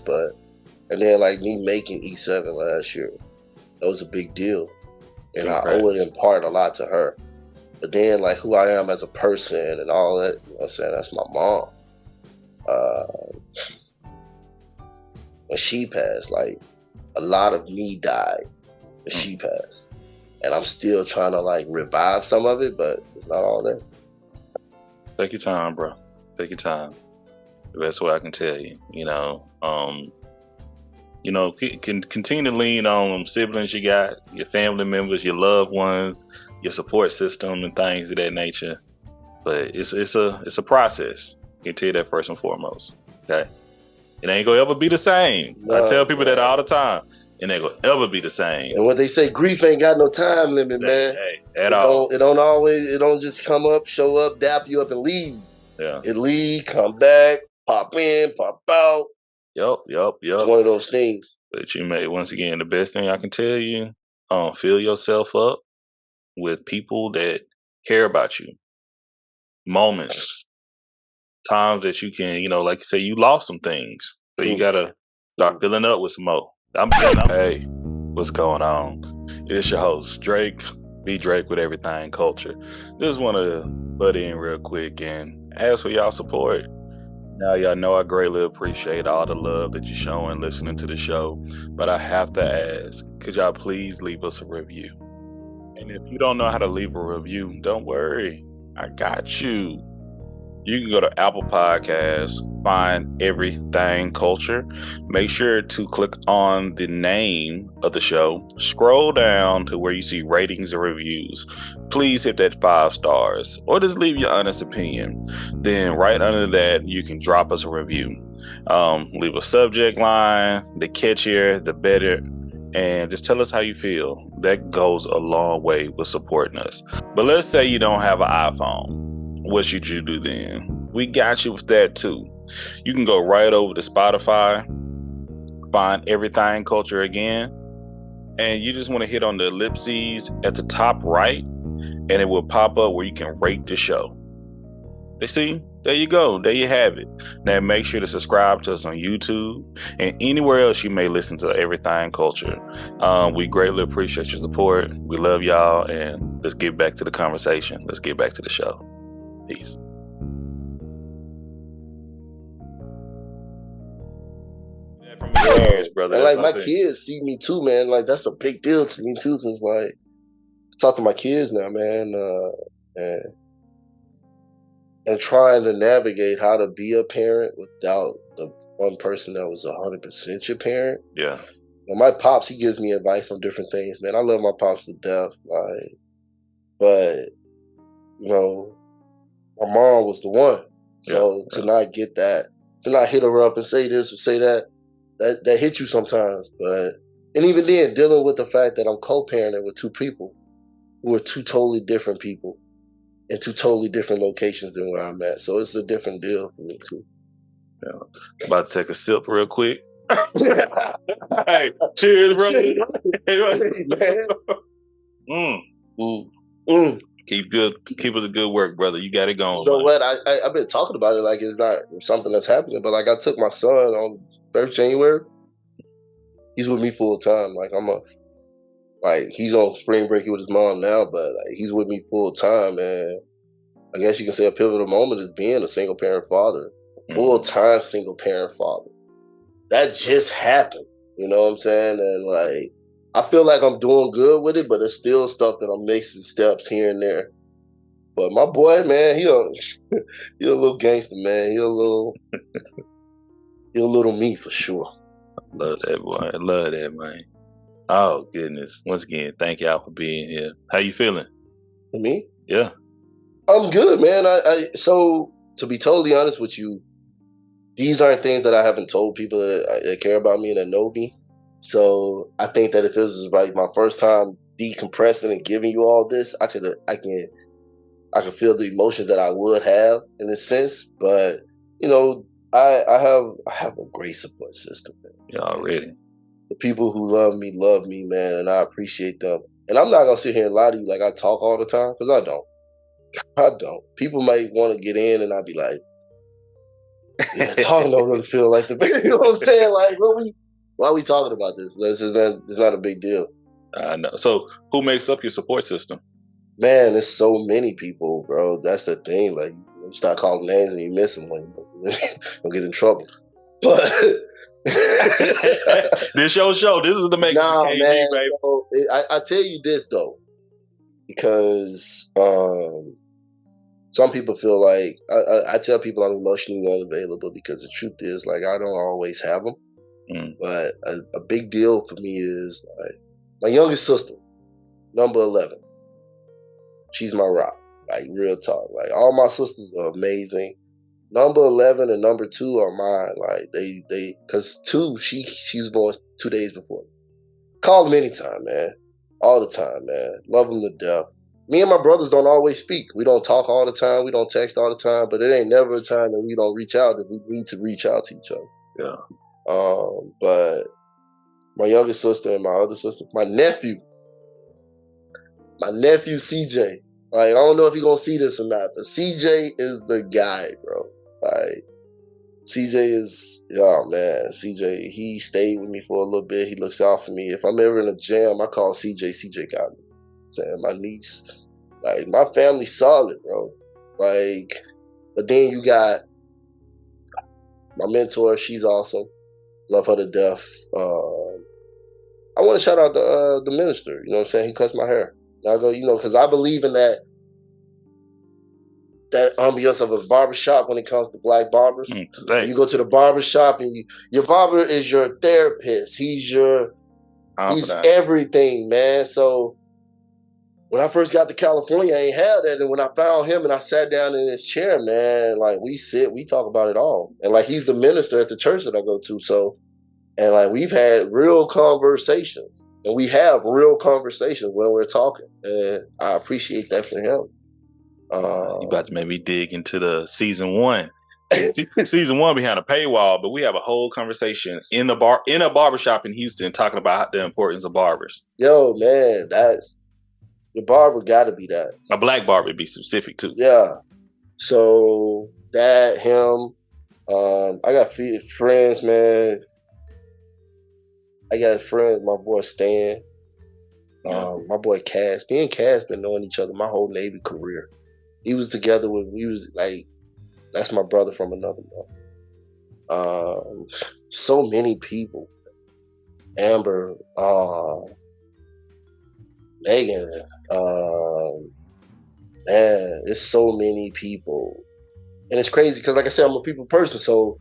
And then, like, me making E7 last year, that was a big deal. And I owe it in part a lot to her. But then, like, who I am as a person and all that, you know what I'm saying, that's my mom. When she passed, like, a lot of me died when she passed. And I'm still trying to, like, revive some of it, but it's not all there. Take your time, bro. Take your time. That's what I can tell you. Can continue to lean on them siblings you got, your family members, your loved ones, your support system, and things of that nature. But it's a process. I can tell you that first and foremost. Okay, it ain't gonna ever be the same. I tell people that all the time. It ain't gonna ever be the same. And when they say grief ain't got no time limit, man. At all. It don't just come up, show up, dap you up, and leave. Yeah. It leave, come back, pop in, pop out. Yep. It's one of those things. But you made, once again, the best thing I can tell you, fill yourself up with people that care about you. Moments, times that you can, like you say, you lost some things. So you gotta start filling up with some more. Hey, what's going on? It's your host, Drake. Be Drake with Everythang Culture. Just want to butt in real quick and ask for y'all support. Now, y'all know I greatly appreciate all the love that you're showing listening to the show, but I have to ask, could y'all please leave us a review? And if you don't know how to leave a review, don't worry, I got you. You can go to Apple Podcasts, find Everythang Culture. Make sure to click on the name of the show. Scroll down to where you see ratings and reviews. Please hit that 5 stars or just leave your honest opinion. Then right under that, you can drop us a review. Leave a subject line, the catchier, the better, and just tell us how you feel. That goes a long way with supporting us. But let's say you don't have an iPhone. What should you do then? We got you with that too. You can go right over to Spotify, find Everythang Culture again, and you just want to hit on the ellipses at the top right, and it will pop up where you can rate the show. You see? There you go. There you have it. Now make sure to subscribe to us on YouTube and anywhere else you may listen to Everythang Culture. We greatly appreciate your support. We love y'all, and let's get back to the conversation. Let's get back to the show. Peace. from experience, brother. And That's like what my I think. kids see me too, man. Like that's a big deal to me too, because like I talk to my kids now, man, and trying to navigate how to be a parent without the one person that was 100% your parent. Yeah. You know, my pops, he gives me advice on different things, man. I love my pops to death, like, but you know, my mom was the one. So to not get that, to not hit her up and say this or say that, that hit you sometimes. But and even then, dealing with the fact that I'm co-parenting with two people who are two totally different people in two totally different locations than where I'm at. So it's a different deal for me too. Yeah. About to take a sip real quick. Hey, cheers, brother. Keep up the good work, brother. You got it going. You know what? I've been talking about it like it's not something that's happening, but like I took my son on 1st January. He's with me full time. Like he's on spring break with his mom now, but like he's with me full time, and I guess you can say a pivotal moment is being a single parent father, full time single parent father. That just happened. You know what I'm saying? And like I feel like I'm doing good with it, but there's still stuff that I'm mixing steps here and there. But my boy, man, he a little gangster, man. He a little me for sure. Love that, boy. I love that, man. Oh goodness! Once again, thank y'all for being here. How you feeling? Me? Yeah, I'm good, man. So to be totally honest with you, these aren't things that I haven't told people that care about me and that know me. So I think that if it was like my first time decompressing and giving you all this, I can feel the emotions that I would have in a sense. But you know, I have a great support system. Man. yeah, already. The people who love me, man, and I appreciate them. And I'm not gonna sit here and lie to you like I talk all the time, because I don't. I don't. People might want to get in, and I'd be like, "Yeah, talking don't really feel like the big." You know what I'm saying? Like, why are we talking about this? It's not a big deal. I know. So, who makes up your support system? Man, there's so many people, bro. That's the thing. Like, you start calling names and you miss them, when you'll get in trouble. But this your show. This is the making nah, KG, man. baby. So I tell you this though, because some people feel like I tell people I'm emotionally unavailable, because the truth is, like, I don't always have them. But a big deal for me is like my youngest sister, number 11. She's my rock, like real talk. Like all my sisters are amazing. Number 11 and number 2 are mine. Like they, cause 2, she was born 2 days before me. Call them anytime, man. All the time, man. Love them to death. Me and my brothers don't always speak. We don't talk all the time. We don't text all the time. But it ain't never a time that we don't reach out if we need to reach out to each other. Yeah. But my youngest sister and my other sister, my nephew CJ. Like, I don't know if you're gonna see this or not, but CJ is the guy, bro. Like, CJ is, oh man, CJ, he stayed with me for a little bit. He looks out for me. If I'm ever in a jam, I call CJ. CJ got me. Saying my niece, like, my family's solid, bro. Like, but then you got my mentor. She's awesome. Love her to death. I want to shout out the minister. You know what I'm saying? He cuts my hair. And I go, you know, because I believe in that ambiance of a barbershop when it comes to black barbers. You go to the barbershop and your barber is your therapist. He's everything, man. So when I first got to California, I ain't had that. And when I found him and I sat down in his chair, man, like we talk about it all. And like he's the minister at the church that I go to. So, and like we've had real conversations. And we have real conversations when we're talking. And I appreciate that for him. You about to make me dig into the season 1. Season 1 behind a paywall, but we have a whole conversation in a barbershop in Houston talking about the importance of barbers. Yo, man, your barber gotta be that. A black barber, to be specific too. Yeah. So that, him, I got friends, man. I got friends, my boy Stan, my boy Cass. Me and Cass been knowing each other my whole Navy career. We was like, that's my brother from another mother. so many people. Amber, Megan, man, it's so many people. And it's crazy because, like I said, I'm a people person. So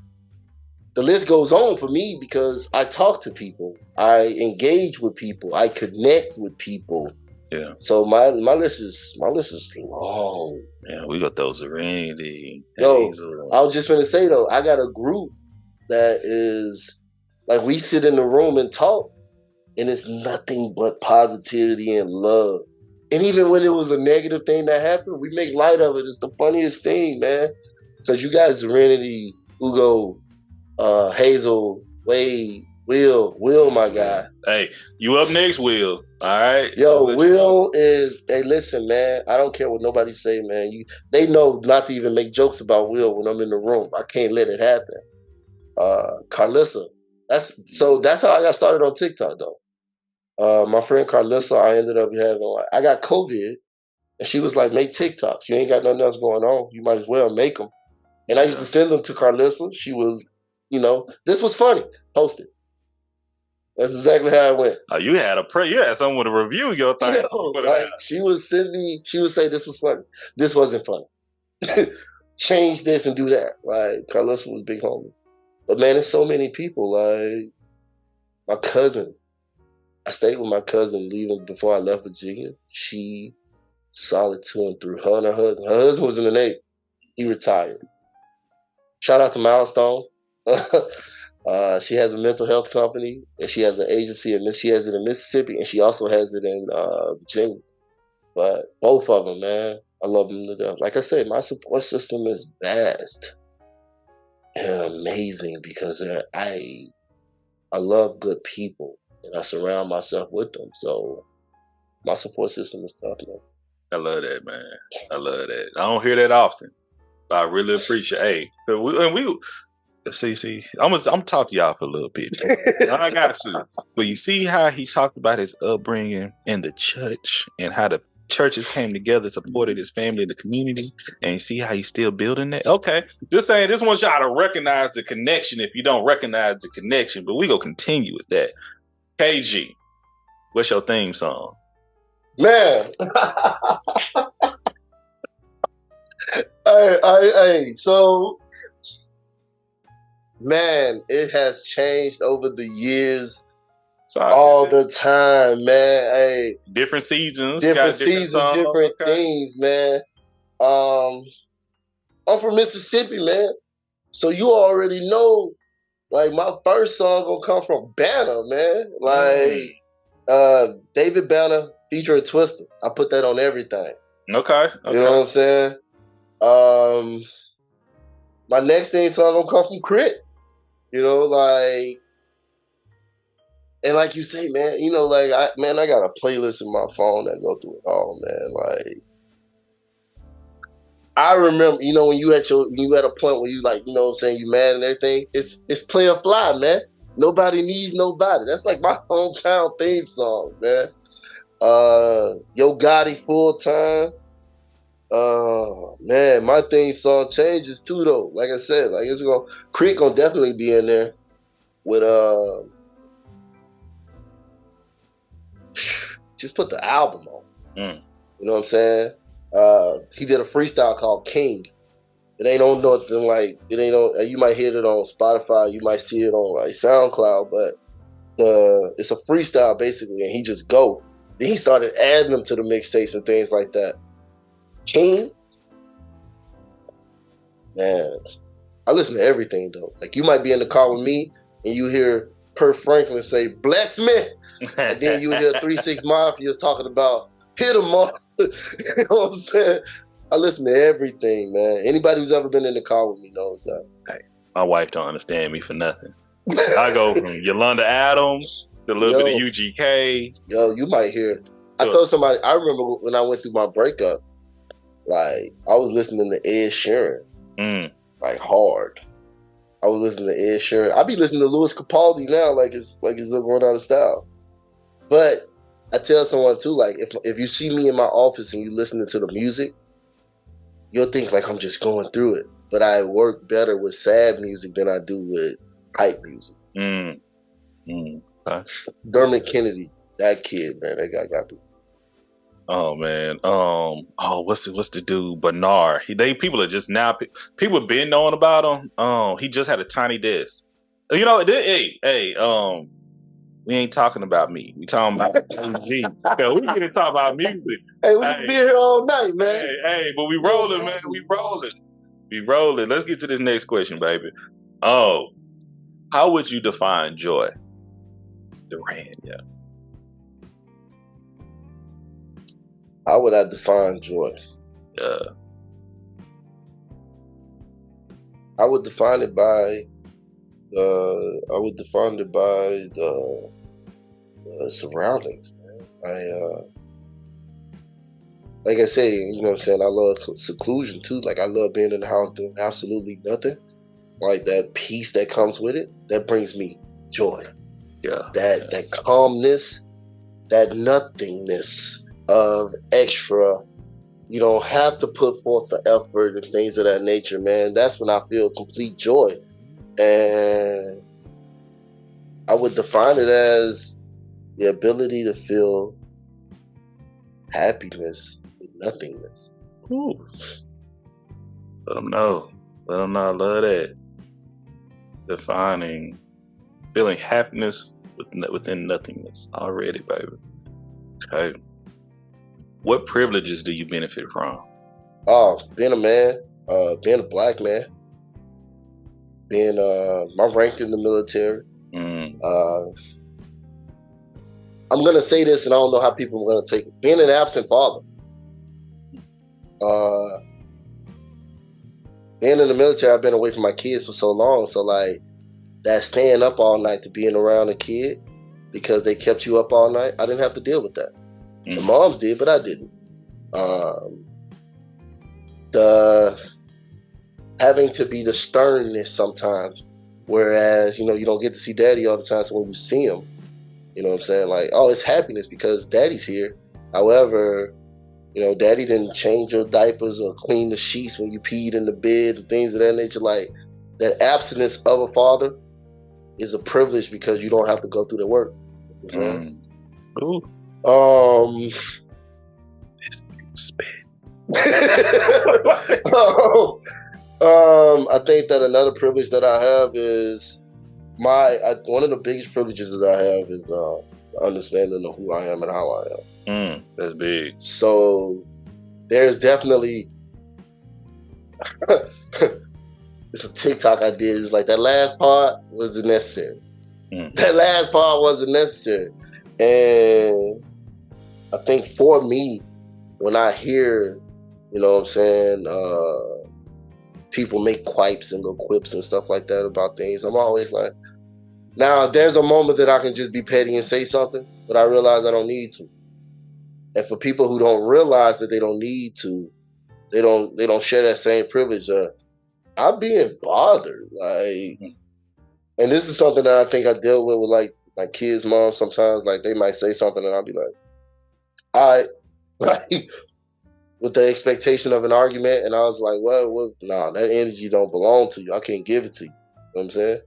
the list goes on for me because I talk to people, I engage with people, I connect with people. Yeah. So my list is long. Yeah, we got those Serenity. Yo, Hazel. I was just gonna say though, I got a group that is like we sit in the room and talk, and it's nothing but positivity and love. And even when it was a negative thing that happened, we make light of it. It's the funniest thing, man. Because you got Serenity, Ugo, Hazel, Wade, Will, my guy. Hey, you up next, Will? All right. Yo, Will is. Hey, listen, man. I don't care what nobody say, man. They know not to even make jokes about Will when I'm in the room. I can't let it happen. Carlissa. That's how I got started on TikTok, though. My friend Carlissa, I ended up having I got COVID, and she was like, "Make TikToks. You ain't got nothing else going on. You might as well make them." And I used to send them to Carlissa. She was, this was funny. Post it. That's exactly how it went. Oh, you had someone to review your thing. She would send me, she would say, this was funny. This wasn't funny. Change this and do that. Like, Carlissa was big homie. But man, there's so many people. Like, my cousin. I stayed with my cousin leaving before I left Virginia. She solid to and through. Her and her husband. Her husband was in the Navy. He retired. Shout out to Milestone. She has a mental health company, and she has an agency, and she has it in Mississippi, and she also has it in Virginia. But both of them, man, I love them to death. Like I said, my support system is vast and amazing because I love good people, and I surround myself with them. So my support system is tough, man. I love that, man. I love that. I don't hear that often. I really appreciate. Hey, see, I'm talk to y'all for a little bit. I got to. But you see how he talked about his upbringing in the church and how the churches came together, supported his family, the community, and you see how he's still building that. Okay, just saying, this one y'all to recognize the connection. If you don't recognize the connection, but we gonna continue with that. KG, what's your theme song? Man. Hey, so, man, it has changed over the years. All the time, man. Hey, different seasons, different things, man. I'm from Mississippi, man. So you already know, like, my first song gonna come from Banner, man. Like, David Banner featuring Twister. I put that on everything. Okay. You know what I'm saying? My next thing song gonna come from Crit. You know, like, and like you say, man, I got a playlist in my phone that go through it all, man. Like, I remember, when you at a point where you like, you know what I'm saying, you mad and everything, it's Play a Fly, man. Nobody needs nobody. That's like my hometown theme song, man. Yo Gotti, Full Time. Man, my theme song changes too, though. Like I said, like Creek gonna definitely be in there with just put the album on. You know what I'm saying? He did a freestyle called King. It ain't on nothing like you might hear it on Spotify, you might see it on like SoundCloud, but it's a freestyle basically, and he just go. Then he started adding them to the mixtapes and things like that. King, man, I listen to everything though. Like, you might be in the car with me and you hear Kurt Franklin say "Bless me," and then you hear 3 6 Mafia's talking about "Hit 'em up." You know what I'm saying? I listen to everything, man. Anybody who's ever been in the car with me knows that. Hey, my wife don't understand me for nothing. I go from Yolanda Adams to a little bit of UGK. Yo, you might hear. I told somebody. I remember when I went through my breakup. Like, I was listening to Ed Sheeran, like, hard. I was listening to Ed Sheeran. I be listening to Louis Capaldi now, like it's going out of style. But I tell someone too, like, if you see me in my office and you listening to the music, you'll think like I'm just going through it. But I work better with sad music than I do with hype music. Mm, okay. Dermot Kennedy, that kid, man, that guy got me. Oh man. What's the dude? Bernard. People are just now. People been knowing about him. He just had a tiny desk. You know, we ain't talking about me. We talking about OG. Yeah, we get to talk about music. Hey, we can be here all night, man. But we rolling, man. We rolling. We rolling. Let's get to this next question, baby. Oh, how would you define joy? Durant, yeah. How would I define joy? I would define it by the surroundings, man. Like I say, you know what I'm saying, I love seclusion too. Like I love being in the house doing absolutely nothing. Like that peace that comes with it, that brings me joy. Yeah. That calmness, that nothingness of extra. You don't have to put forth the effort and things of that nature, man. That's when I feel complete joy. And I would define it as the ability to feel happiness with nothingness. Ooh. Let them know. Let them know I love that. Defining, feeling happiness within nothingness already, baby. Okay. What privileges do you benefit from? Oh, being a man, being a black man, being my rank in the military. I'm gonna say this, and I don't know how people are gonna take it. Being an absent father, being in the military, I've been away from my kids for so long. So like that staying up all night to being around a kid because they kept you up all night, I didn't have to deal with that. The moms did, but I didn't. The having to be the sternness sometimes, whereas you don't get to see daddy all the time. So when you see him, you know what I'm saying, like, oh, it's happiness because daddy's here. However, daddy didn't change your diapers or clean the sheets when you peed in the bed and things of that nature. Like that absence of a father is a privilege because you don't have to go through the work. Ooh. I think that another privilege that I have is one of the biggest privileges that I have is the understanding of who I am and how I am. That's big. So there's definitely it's a TikTok I did. It was like that last part wasn't necessary. That last part wasn't necessary. And I think for me, when I hear, people make quipes and little quips and stuff like that about things, I'm always like, now there's a moment that I can just be petty and say something, but I realize I don't need to. And for people who don't realize that they don't need to, they don't share that same privilege. I'm being bothered, like, and this is something that I think I deal with like my kids' mom sometimes. Like they might say something and I'll be like, all right, like with the expectation of an argument, and I was like, well, nah, that energy don't belong to you. I can't give it to you. You know what I'm saying?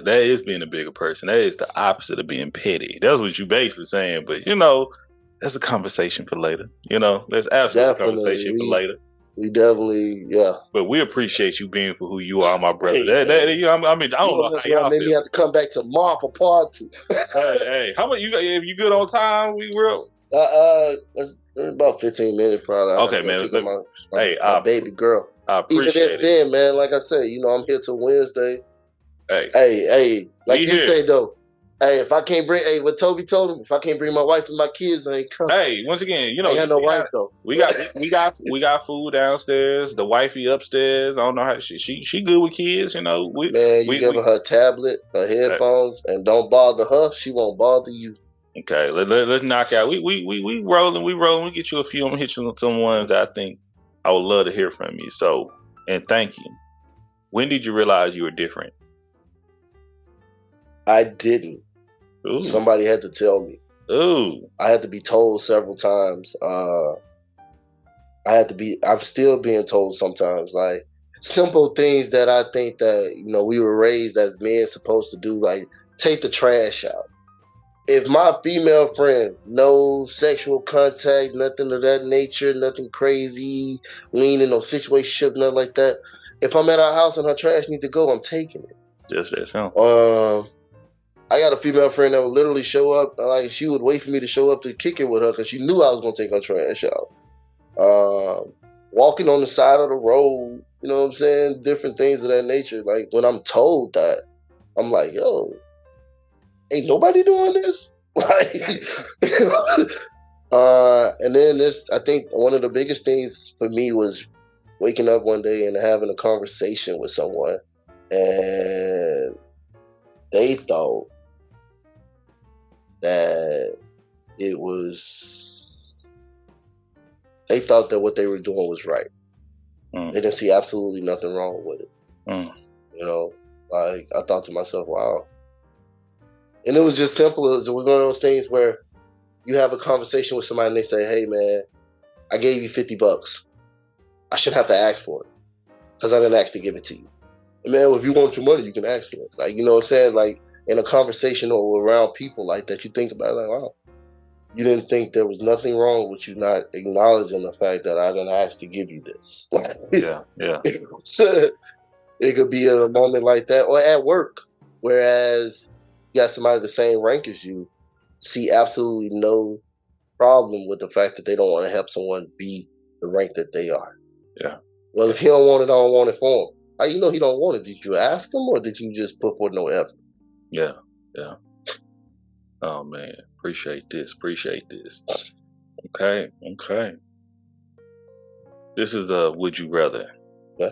That is being a bigger person. That is the opposite of being petty. That's what you basically saying. But that's a conversation for later. That's absolutely a conversation for later. We definitely, yeah. But we appreciate you being for who you are, my brother. I don't know how y'all maybe you have to come back tomorrow for part 2. hey, how about you? If you good on time, we will. It's about 15 minutes probably. Okay, man. My baby girl. I appreciate Even then, man, like I said, I'm here till Wednesday. Hey, like you say though. Hey, if I can't bring, what Toby told him, if I can't bring my wife and my kids, I ain't coming. Hey, once again, I ain't got no wife though. We got food downstairs. The wifey upstairs. I don't know how she good with kids. Man, you give her tablet, her headphones, and don't bother her. She won't bother you. Okay, let's knock out. We rolling. We get you a few. I'm gonna hit you on some ones that I think I would love to hear from you. So, and thank you. When did you realize you were different? I didn't. Ooh. Somebody had to tell me. Ooh. I had to be told several times. I'm still being told sometimes. Like, simple things that I think that we were raised as men supposed to do, like take the trash out. If my female friend, no sexual contact, nothing of that nature, nothing crazy, we ain't in no situationship, nothing like that. If I'm at our house and her trash need to go, I'm taking it. Just that simple. I got a female friend that would literally show up, like she would wait for me to show up to kick it with her because she knew I was gonna take her trash out. Walking on the side of the road, you know what I'm saying? Different things of that nature. Like when I'm told that, I'm like, yo, ain't nobody doing this. Like, and then I think one of the biggest things for me was waking up one day and having a conversation with someone, and they thought that it was, they thought that what they were doing was right. They didn't see absolutely nothing wrong with it. You know, like I thought to myself, wow. And it was just simple. It was one of those things where you have a conversation with somebody and they say, hey man, I gave you $50. I shouldn't have to ask for it because I didn't ask to give it to you. And man, if you want your money, you can ask for it. Like, you know what I'm saying? Like in a conversation or around people like that, you think about it like, wow, you didn't think there was nothing wrong with you not acknowledging the fact that I didn't ask to give you this. Yeah. It could be a moment like that, or at work, whereas you got somebody the same rank as you, see absolutely no problem with the fact that they don't want to help someone be the rank that they are. Yeah. Well, if he don't want it, I don't want it for him. How you know he don't want it? Did you ask him, or did you just put forth no effort? Yeah. Oh man, appreciate this. Okay. This is the would you rather. Yeah.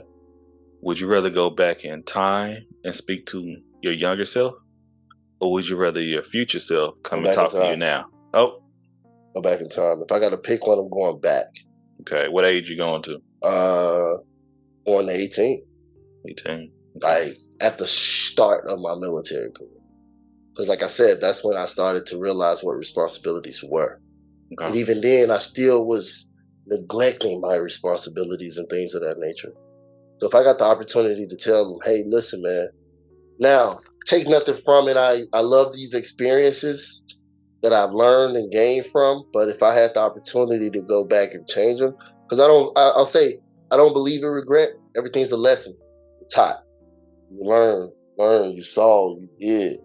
Would you rather go back in time and speak to your younger self? Or would you rather your future self come and talk to you now? Oh. Go back in time. If I got to pick one, I'm going back. Okay. What age you going to? Going to 18. 18. Okay. Like at the start of my military career. Because like I said, that's when I started to realize what responsibilities were. Okay. And even then, I still was neglecting my responsibilities and things of that nature. So if I got the opportunity to tell them, hey, listen, man, now take nothing from it. I love these experiences that I've learned and gained from. But if I had the opportunity to go back and change them, because I'll say, I don't believe in regret. Everything's a lesson. You're taught. You learn, you saw, you did.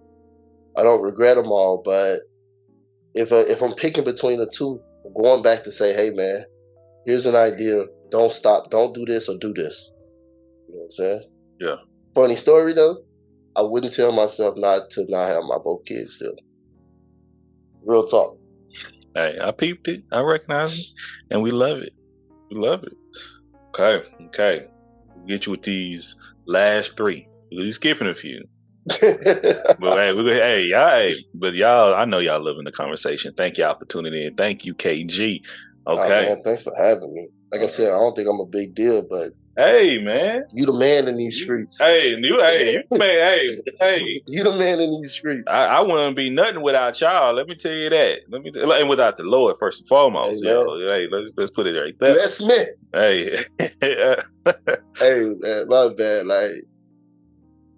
I don't regret them all, but if I'm picking between the two, I'm going back to say, hey man, here's an idea. Don't stop. Don't do this or do this. You know what I'm saying? Yeah. Funny story though, I wouldn't tell myself not to not have my both kids still. Real talk. Hey, I peeped it. I recognize it, and we love it. Okay. We'll get you with these last three. We're skipping a few. But y'all, I know y'all loving the conversation. Thank y'all for tuning in. Thank you, KG. Okay. Man, thanks for having me. Like I said, I don't think I'm a big deal, but hey, man, you the man in these streets. You man, hey, you the man in these streets. I wouldn't be nothing without y'all. Let me tell you that. And without the Lord first and foremost. Hey, let's put it right there. Bless me. Hey, hey, man, my bad. Like,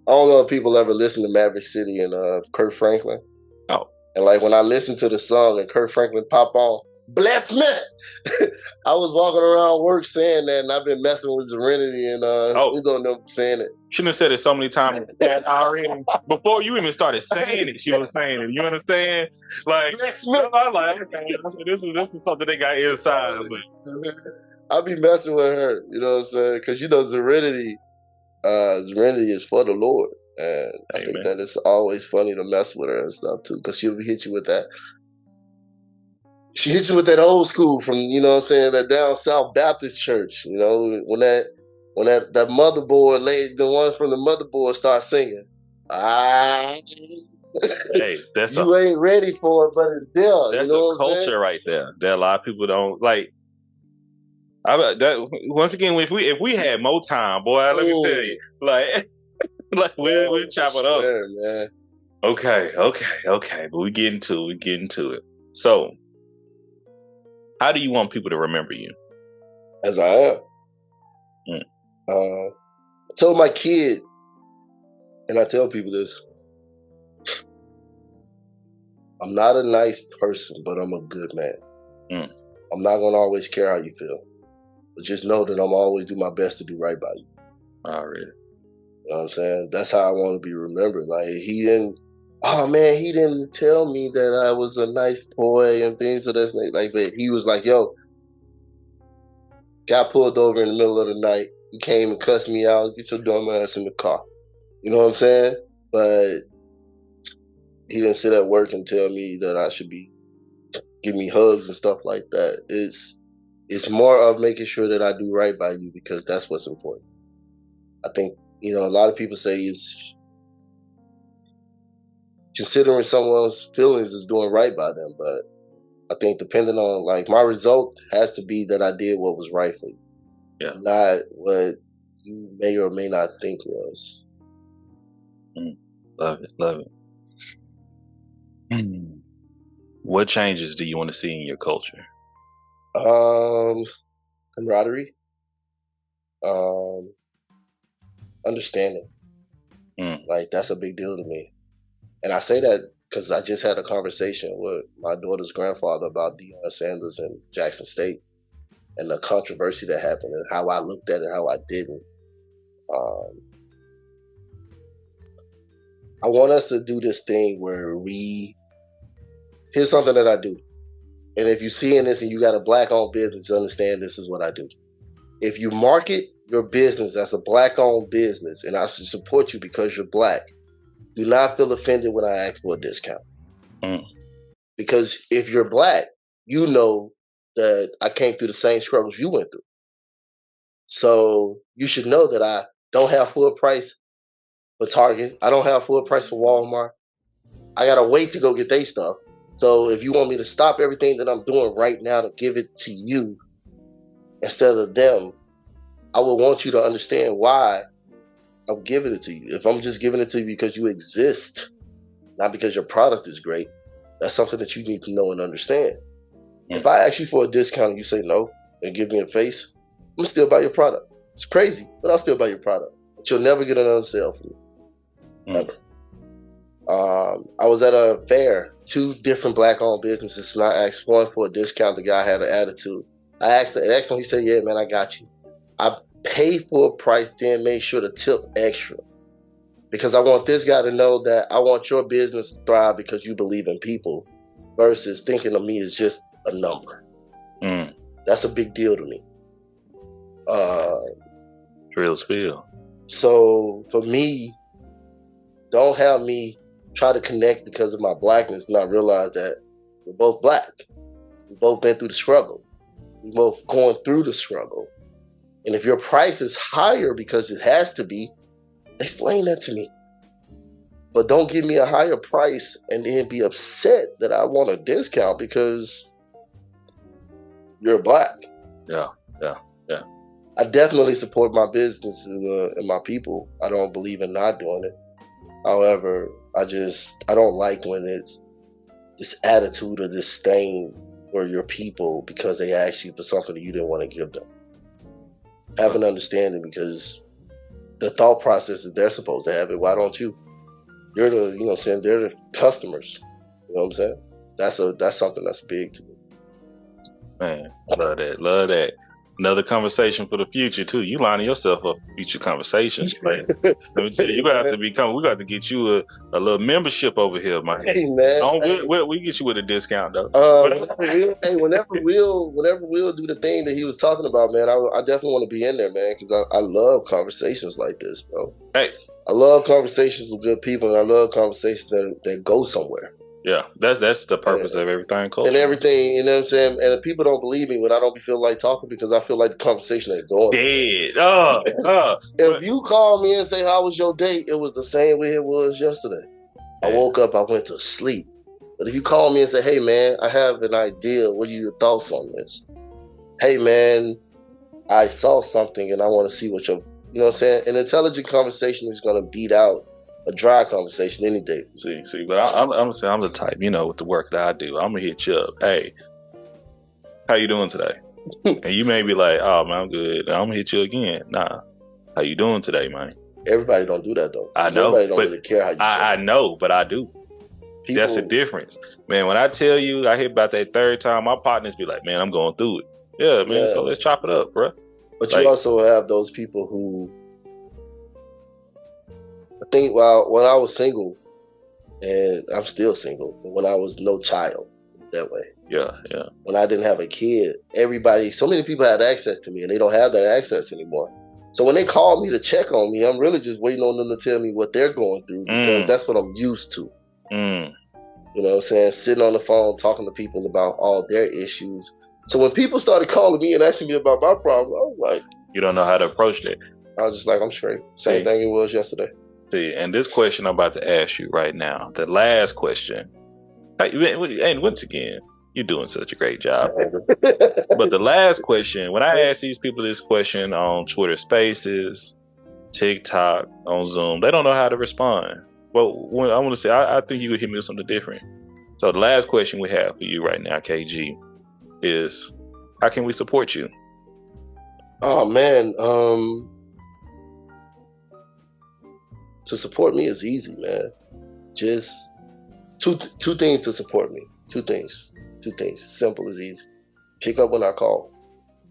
I don't know if people ever listen to Maverick City and Kurt Franklin. Oh. And like when I listen to the song and Kurt Franklin pop on, bless me. I was walking around work saying that, and I've been messing with Serenity and you don't know saying it. Shouldn't have said it so many times already. Before you even started saying it, she was saying it. You understand? Like, bless me. I'm like, okay, this is something they got inside. I'll be messing with her, you know what I'm saying? Because Serenity is for the Lord. And I think that it's always funny to mess with her and stuff too, because she'll hit you with that. She hits you with that old school from, you know what I'm saying, that down South Baptist church. You know, when that motherboard lady, the one from the motherboard starts singing. Hey, that's you ain't ready for it, but it's there. That's you know a culture right there. That a lot of people don't like. Once again, if we had more time, boy, let me tell you, like we'll chop it up. Man. Okay, but we get into it. So, how do you want people to remember you? As I am. I told my kid, and I tell people this, I'm not a nice person, but I'm a good man. I'm not going to always care how you feel. But just know that I'm always do my best to do right by you. Already. You know what I'm saying? That's how I want to be remembered. Like, he didn't tell me that I was a nice boy and things of that nature. Like, but he was like, yo, got pulled over in the middle of the night. He came and cussed me out. Get your dumb ass in the car. You know what I'm saying? But he didn't sit at work and tell me that I should be give me hugs and stuff like that. It's more of making sure that I do right by you, because that's what's important. I think, a lot of people say it's considering someone's feelings is doing right by them, but I think depending on, like, my result has to be that I did what was right for you. Yeah. Not what you may or may not think was. Love it. Love it. What changes do you want to see in your culture? Camaraderie. Understanding. Like, that's a big deal to me. And I say that because I just had a conversation with my daughter's grandfather about Deion Sanders and Jackson State and the controversy that happened and how I looked at it and how I didn't. I want us to do this thing where here's something that I do. And if you're seeing this and you got a black-owned business, understand this is what I do. If you market your business as a black-owned business, and I should support you because you're black, do not feel offended when I ask for a discount. Because if you're black, you know that I came through the same struggles you went through. So you should know that I don't have full price for Target. I don't have full price for Walmart. I got to wait to go get their stuff. So if you want me to stop everything that I'm doing right now to give it to you instead of them, I would want you to understand why I'm giving it to you. If I'm just giving it to you because you exist, not because your product is great, that's something that you need to know and understand. If I ask you for a discount and you say no and give me a face, I'm going to still buy your product. It's crazy, but I'll still buy your product. But you'll never get another sale from me. Ever. I was at a fair, 2 different black-owned businesses, and I asked one for a discount. The guy had an attitude. I asked him, he said, yeah, man, I got you. I paid for a price, then made sure to tip extra. Because I want this guy to know that I want your business to thrive because you believe in people versus thinking of me as just a number. That's a big deal to me. Real spill. So for me, don't have me try to connect because of my blackness, and I realize that we're both black. We've both been through the struggle. We're both going through the struggle. And if your price is higher because it has to be, explain that to me. But don't give me a higher price and then be upset that I want a discount because you're black. Yeah. I definitely support my business and my people. I don't believe in not doing it. However, I don't like when it's this attitude or this disdain for your people because they ask you for something that you didn't want to give them. Have an understanding, because the thought process that they're supposed to have it. Why don't you? You're the, you know what I'm saying, they're the customers. You know what I'm saying? That's something that's big to me. Man, love that. Another conversation for the future too. You lining yourself up for future conversations, man. Let me tell you, we got to get you a little membership over here, man. Hey, man. We get you with a discount though. Whenever we'll do the thing that he was talking about, man, I definitely want to be in there, man, because I love conversations like this, bro. Hey, I love conversations with good people, and I love conversations that go somewhere. Yeah, that's the purpose of everything culture. And everything, you know what I'm saying? And if people don't believe me when I don't feel like talking, because I feel like the conversation ain't going. Dead. If you call me and say, how was your date? It was the same way it was yesterday. I woke up, I went to sleep. But if you call me and say, hey, man, I have an idea. What are your thoughts on this? Hey, man, I saw something and I want to see what you know what I'm saying? An intelligent conversation is going to beat out a dry conversation any day. See, but I'm the type, with the work that I do, I'm gonna hit you up. Hey, how you doing today? And you may be like, oh man, I'm good. I'm gonna hit you again. Nah, How you doing today, man? Everybody don't do that though. I know, Everybody don't but really care how you I feel. know, but I do. People, That's the difference, man. When I tell you, I hit about that third time, my partners be like, "Man, I'm going through it." Yeah, man. yeah. So let's chop it up, bro. But Like, you also have those people who, I think, well, when I was single, and I'm still single, but when I was no child, that way. yeah. When I didn't have a kid, so many people had access to me, and they don't have that access anymore. So when they call me to check on me, I'm really just waiting on them to tell me what they're going through because that's what I'm used to. You know what I'm saying? Sitting on the phone, talking to people about all their issues. So when people started calling me and asking me about my problem, I was like, You don't know how to approach that. I was just like, I'm straight. Same thing it was yesterday. See, and this question I'm about to ask you right now, the last question, and once again, you're doing such a great job. But the last question, when I ask these people this question on Twitter Spaces, TikTok, on Zoom, they don't know how to respond. Well, I want to say, I think you could hit me with something different. So the last question we have for you right now, KG, is how can we support you? Oh man, to support me is easy, man. Just two things to support me. Two things. Simple as easy. Pick up when I call.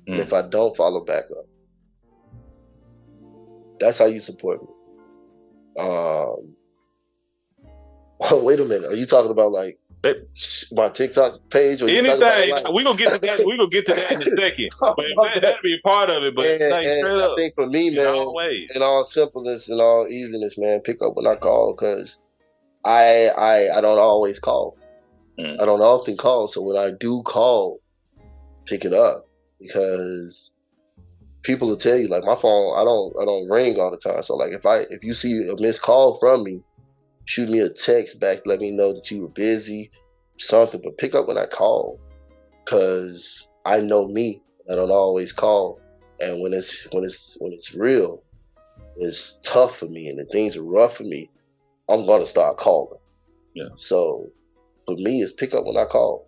And if I don't, follow back up. That's how you support me. Wait a minute. Are you talking about like my TikTok page? Or anything? Like... We gonna get to that. We gonna get to that in a second. But that'll be a part of it. But I think for me, man, in all simpleness and all easiness, man, pick up when I call because I don't always call. I don't often call, so when I do call, pick it up because people will tell you like my phone. I don't ring all the time. So like if you see a missed call from me, shoot me a text back. Let me know that you were busy, something. But pick up when I call because I know me. I don't always call, and when it's real, it's tough for me, and the things are rough for me. I'm gonna start calling. Yeah. So for me, it's pick up when I call.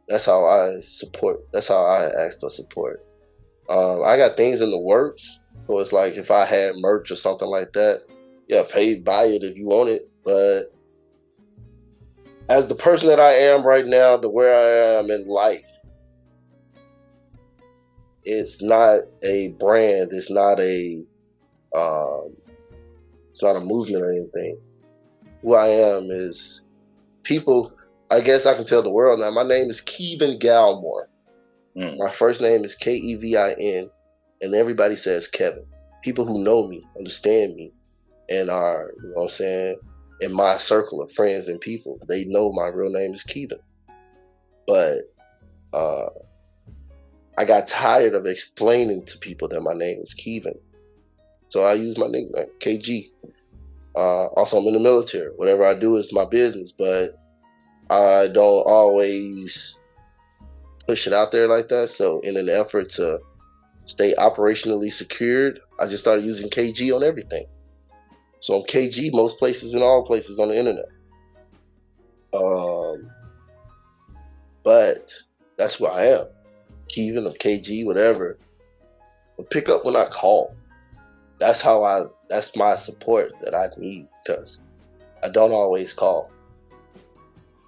That's how I support. That's how I ask for support. I got things in the works, so it's like if I had merch or something like that, yeah, buy it if you want it. But as the person that I am right now, where I am in life, it's not a brand. It's not a movement or anything. Who I am is people. I guess I can tell the world now. My name is Kevin Galmore. My first name is Kevin, and everybody says Kevin. People who know me, understand me, and are, you know what I'm saying, in my circle of friends and people, they know my real name is Kevin. But I got tired of explaining to people that my name is Kevin. So I use my nickname, KG. Also, I'm in the military. Whatever I do is my business, but I don't always push it out there like that. So in an effort to stay operationally secured, I just started using KG on everything. So I'm KG most places and all places on the internet. But that's where I am. Kevin or KG, whatever. But pick up when I call. That's my support that I need because I don't always call.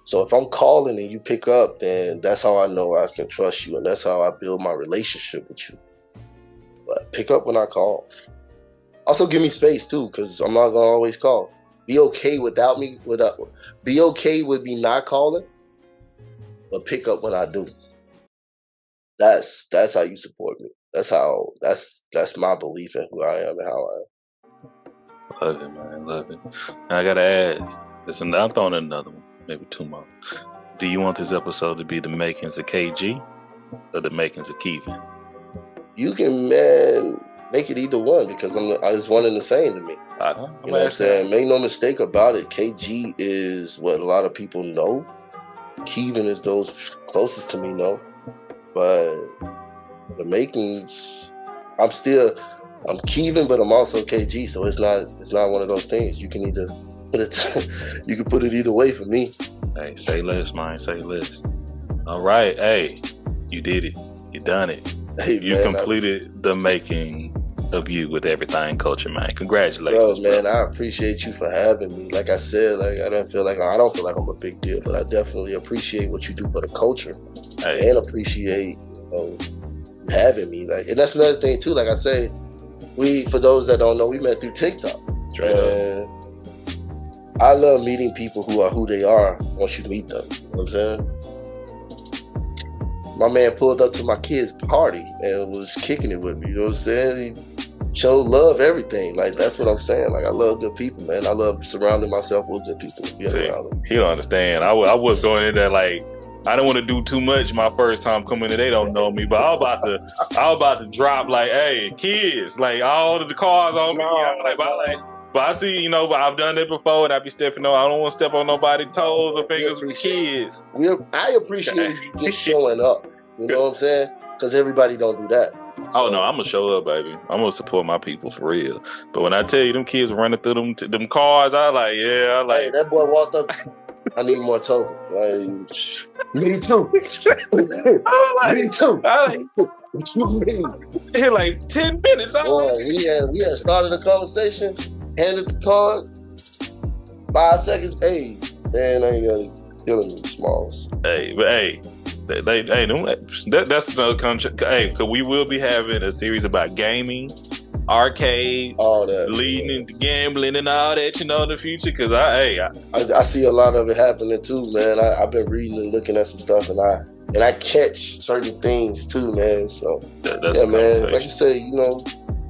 So if I'm calling and you pick up, then that's how I know I can trust you, and that's how I build my relationship with you. But pick up when I call. Also, give me space too, because I'm not gonna always call. Be okay without me. Be okay with me not calling, but pick up when I do. That's how you support me. That's my belief in who I am and how I am. Love it, man. Love it. Now I gotta ask. Listen, I'm throwing in another one. Maybe two more. Do you want this episode to be the makings of KG or the makings of Kevin? You can, man, make it either one because it's one and the same to me. I know. You know what I'm saying? Make no mistake about it. KG is what a lot of people know. Kevin is those closest to me know. But the makings, I'm Kevin, but I'm also KG. So it's not one of those things. You can either you can put it either way for me. Hey, say less, man. Say less. All right. Hey, you did it. You done it. Hey, you completed the making of you with Everything Culture, man. Congratulations, bro, man. I appreciate you for having me. Like I said, like I don't feel like I'm a big deal, but I definitely appreciate what you do for the culture, and appreciate having me. Like, and that's another thing too. Like I say, for those that don't know, we met through TikTok. And I love meeting people who are who they are once you meet them. You know what I'm saying? My man pulled up to my kid's party and was kicking it with me. You know what I'm saying? He showed love, everything. Like, that's what I'm saying. Like, I love good people, man. I love surrounding myself with good people. Around them. He don't understand. I was going in there like, I don't want to do too much my first time coming in. They don't know me, but I was about to drop like, hey, kids, like all of the cars on me. But I see, but I've done it before, and I be stepping on. I don't want to step on nobody's toes or fingers with kids. I appreciate you just showing up. You know what I'm saying? Because everybody don't do that. So, oh no, I'm gonna show up, baby. I'm gonna support my people for real. But when I tell you them kids running through them cars, Hey, that boy walked up. I need more tokens. Like, me too. Me too. What you mean? Here like 10 minutes. Boy, we had started a conversation, handed the cards, 5 seconds. Hey, man, I ain't got killing me, Smalls. Hey, but hey. That's another contract. Hey, cause we will be having a series about gaming, arcade, all that, leading into gambling and all that, in the future. Cause I see a lot of it happening too, man. I've been reading and looking at some stuff, and I catch certain things too, man. So that's man. Like you say,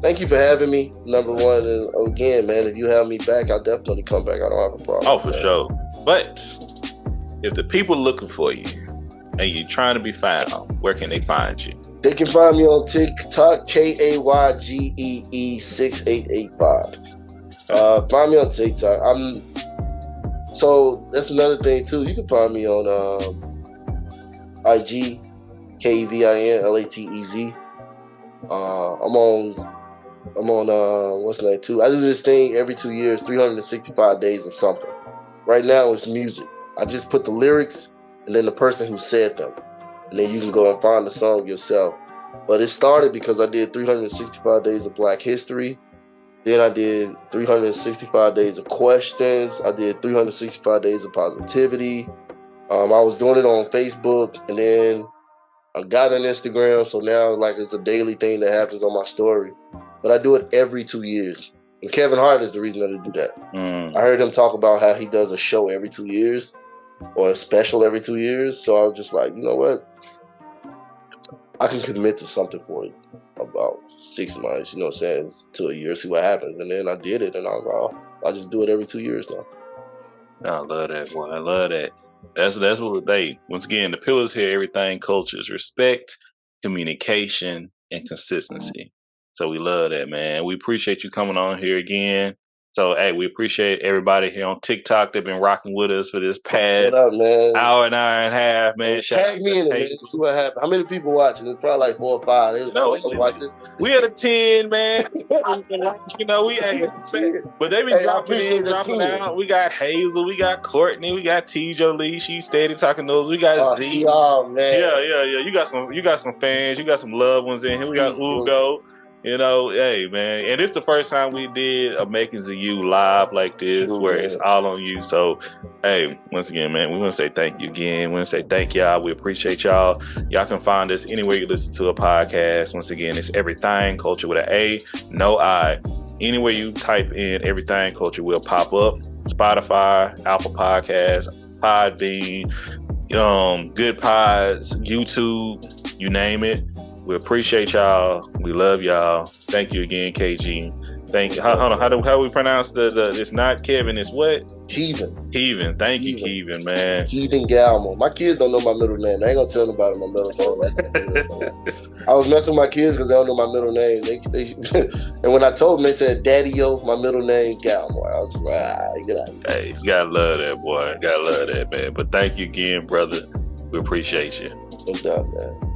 thank you for having me. Number one, and again, man, if you have me back, I'll definitely come back. I don't have a problem. Oh, for sure. But if the people looking for you, and you're trying to be found, where can they find you? They can find me on TikTok, KAYGEE6885. Find me on TikTok. So that's another thing too. You can find me on IG, KEVINLATEZ. I'm on what's the name too? I do this thing every 2 years, 365 days of something. Right now it's music. I just put the lyrics and then the person who said them. And then you can go and find the song yourself. But it started because I did 365 days of Black History. Then I did 365 days of questions. I did 365 days of positivity. I was doing it on Facebook, and then I got on Instagram. So now it's a daily thing that happens on my story. But I do it every 2 years. And Kevin Hart is the reason that I do that. I heard him talk about how he does a show every 2 years. Or a special every 2 years. So I was just like, you know what? I can commit to something for about 6 months, you know what I'm saying, to a year, see what happens. And then I did it, and I was like, oh, I just do it every 2 years now. I love that, boy. I love that. That's what once again, the pillars here, Everything Culture is respect, communication, and consistency. So we love that, man. We appreciate you coming on here again. So, hey, we appreciate everybody here on TikTok that been rocking with us for this past hour and hour and a half, man. Tag me in it, man. See what happened. How many people watching? It's probably like 4 or 5. We had a 10, man. We but they been dropping out. We got Hazel, we got Courtney, we got Tijo Lee. She steady talking those. We got Z. Oh, man. Yeah. You got some fans. You got some loved ones in here. We got Ugo. Hey, man. And it's the first time we did a Makings of You live like this, where it's all on you. So, hey, once again, man, we want to say thank you again. We want to say thank y'all. We appreciate y'all. Y'all can find us anywhere you listen to a podcast. Once again, it's Everything Culture with an A, no I. Anywhere you type in Everything Culture will pop up. Spotify, Apple Podcasts, Podbean, Good Pods, YouTube, you name it. We appreciate y'all. We love y'all. Thank you again, KG. Thank you. Hold on. How do we pronounce the it's not Kevin, it's what? Kevin. Thank you, Kevin, man. Kevin Galmo. My kids don't know my middle name. I ain't gonna tell nobody my middle name. I was messing with my kids because they don't know my middle name. And when I told them, they said, Daddy-o, my middle name, Galmo. I was just like, get out of here. Hey, you gotta love that, boy. Gotta love that, man. But thank you again, brother. We appreciate you. No doubt, man.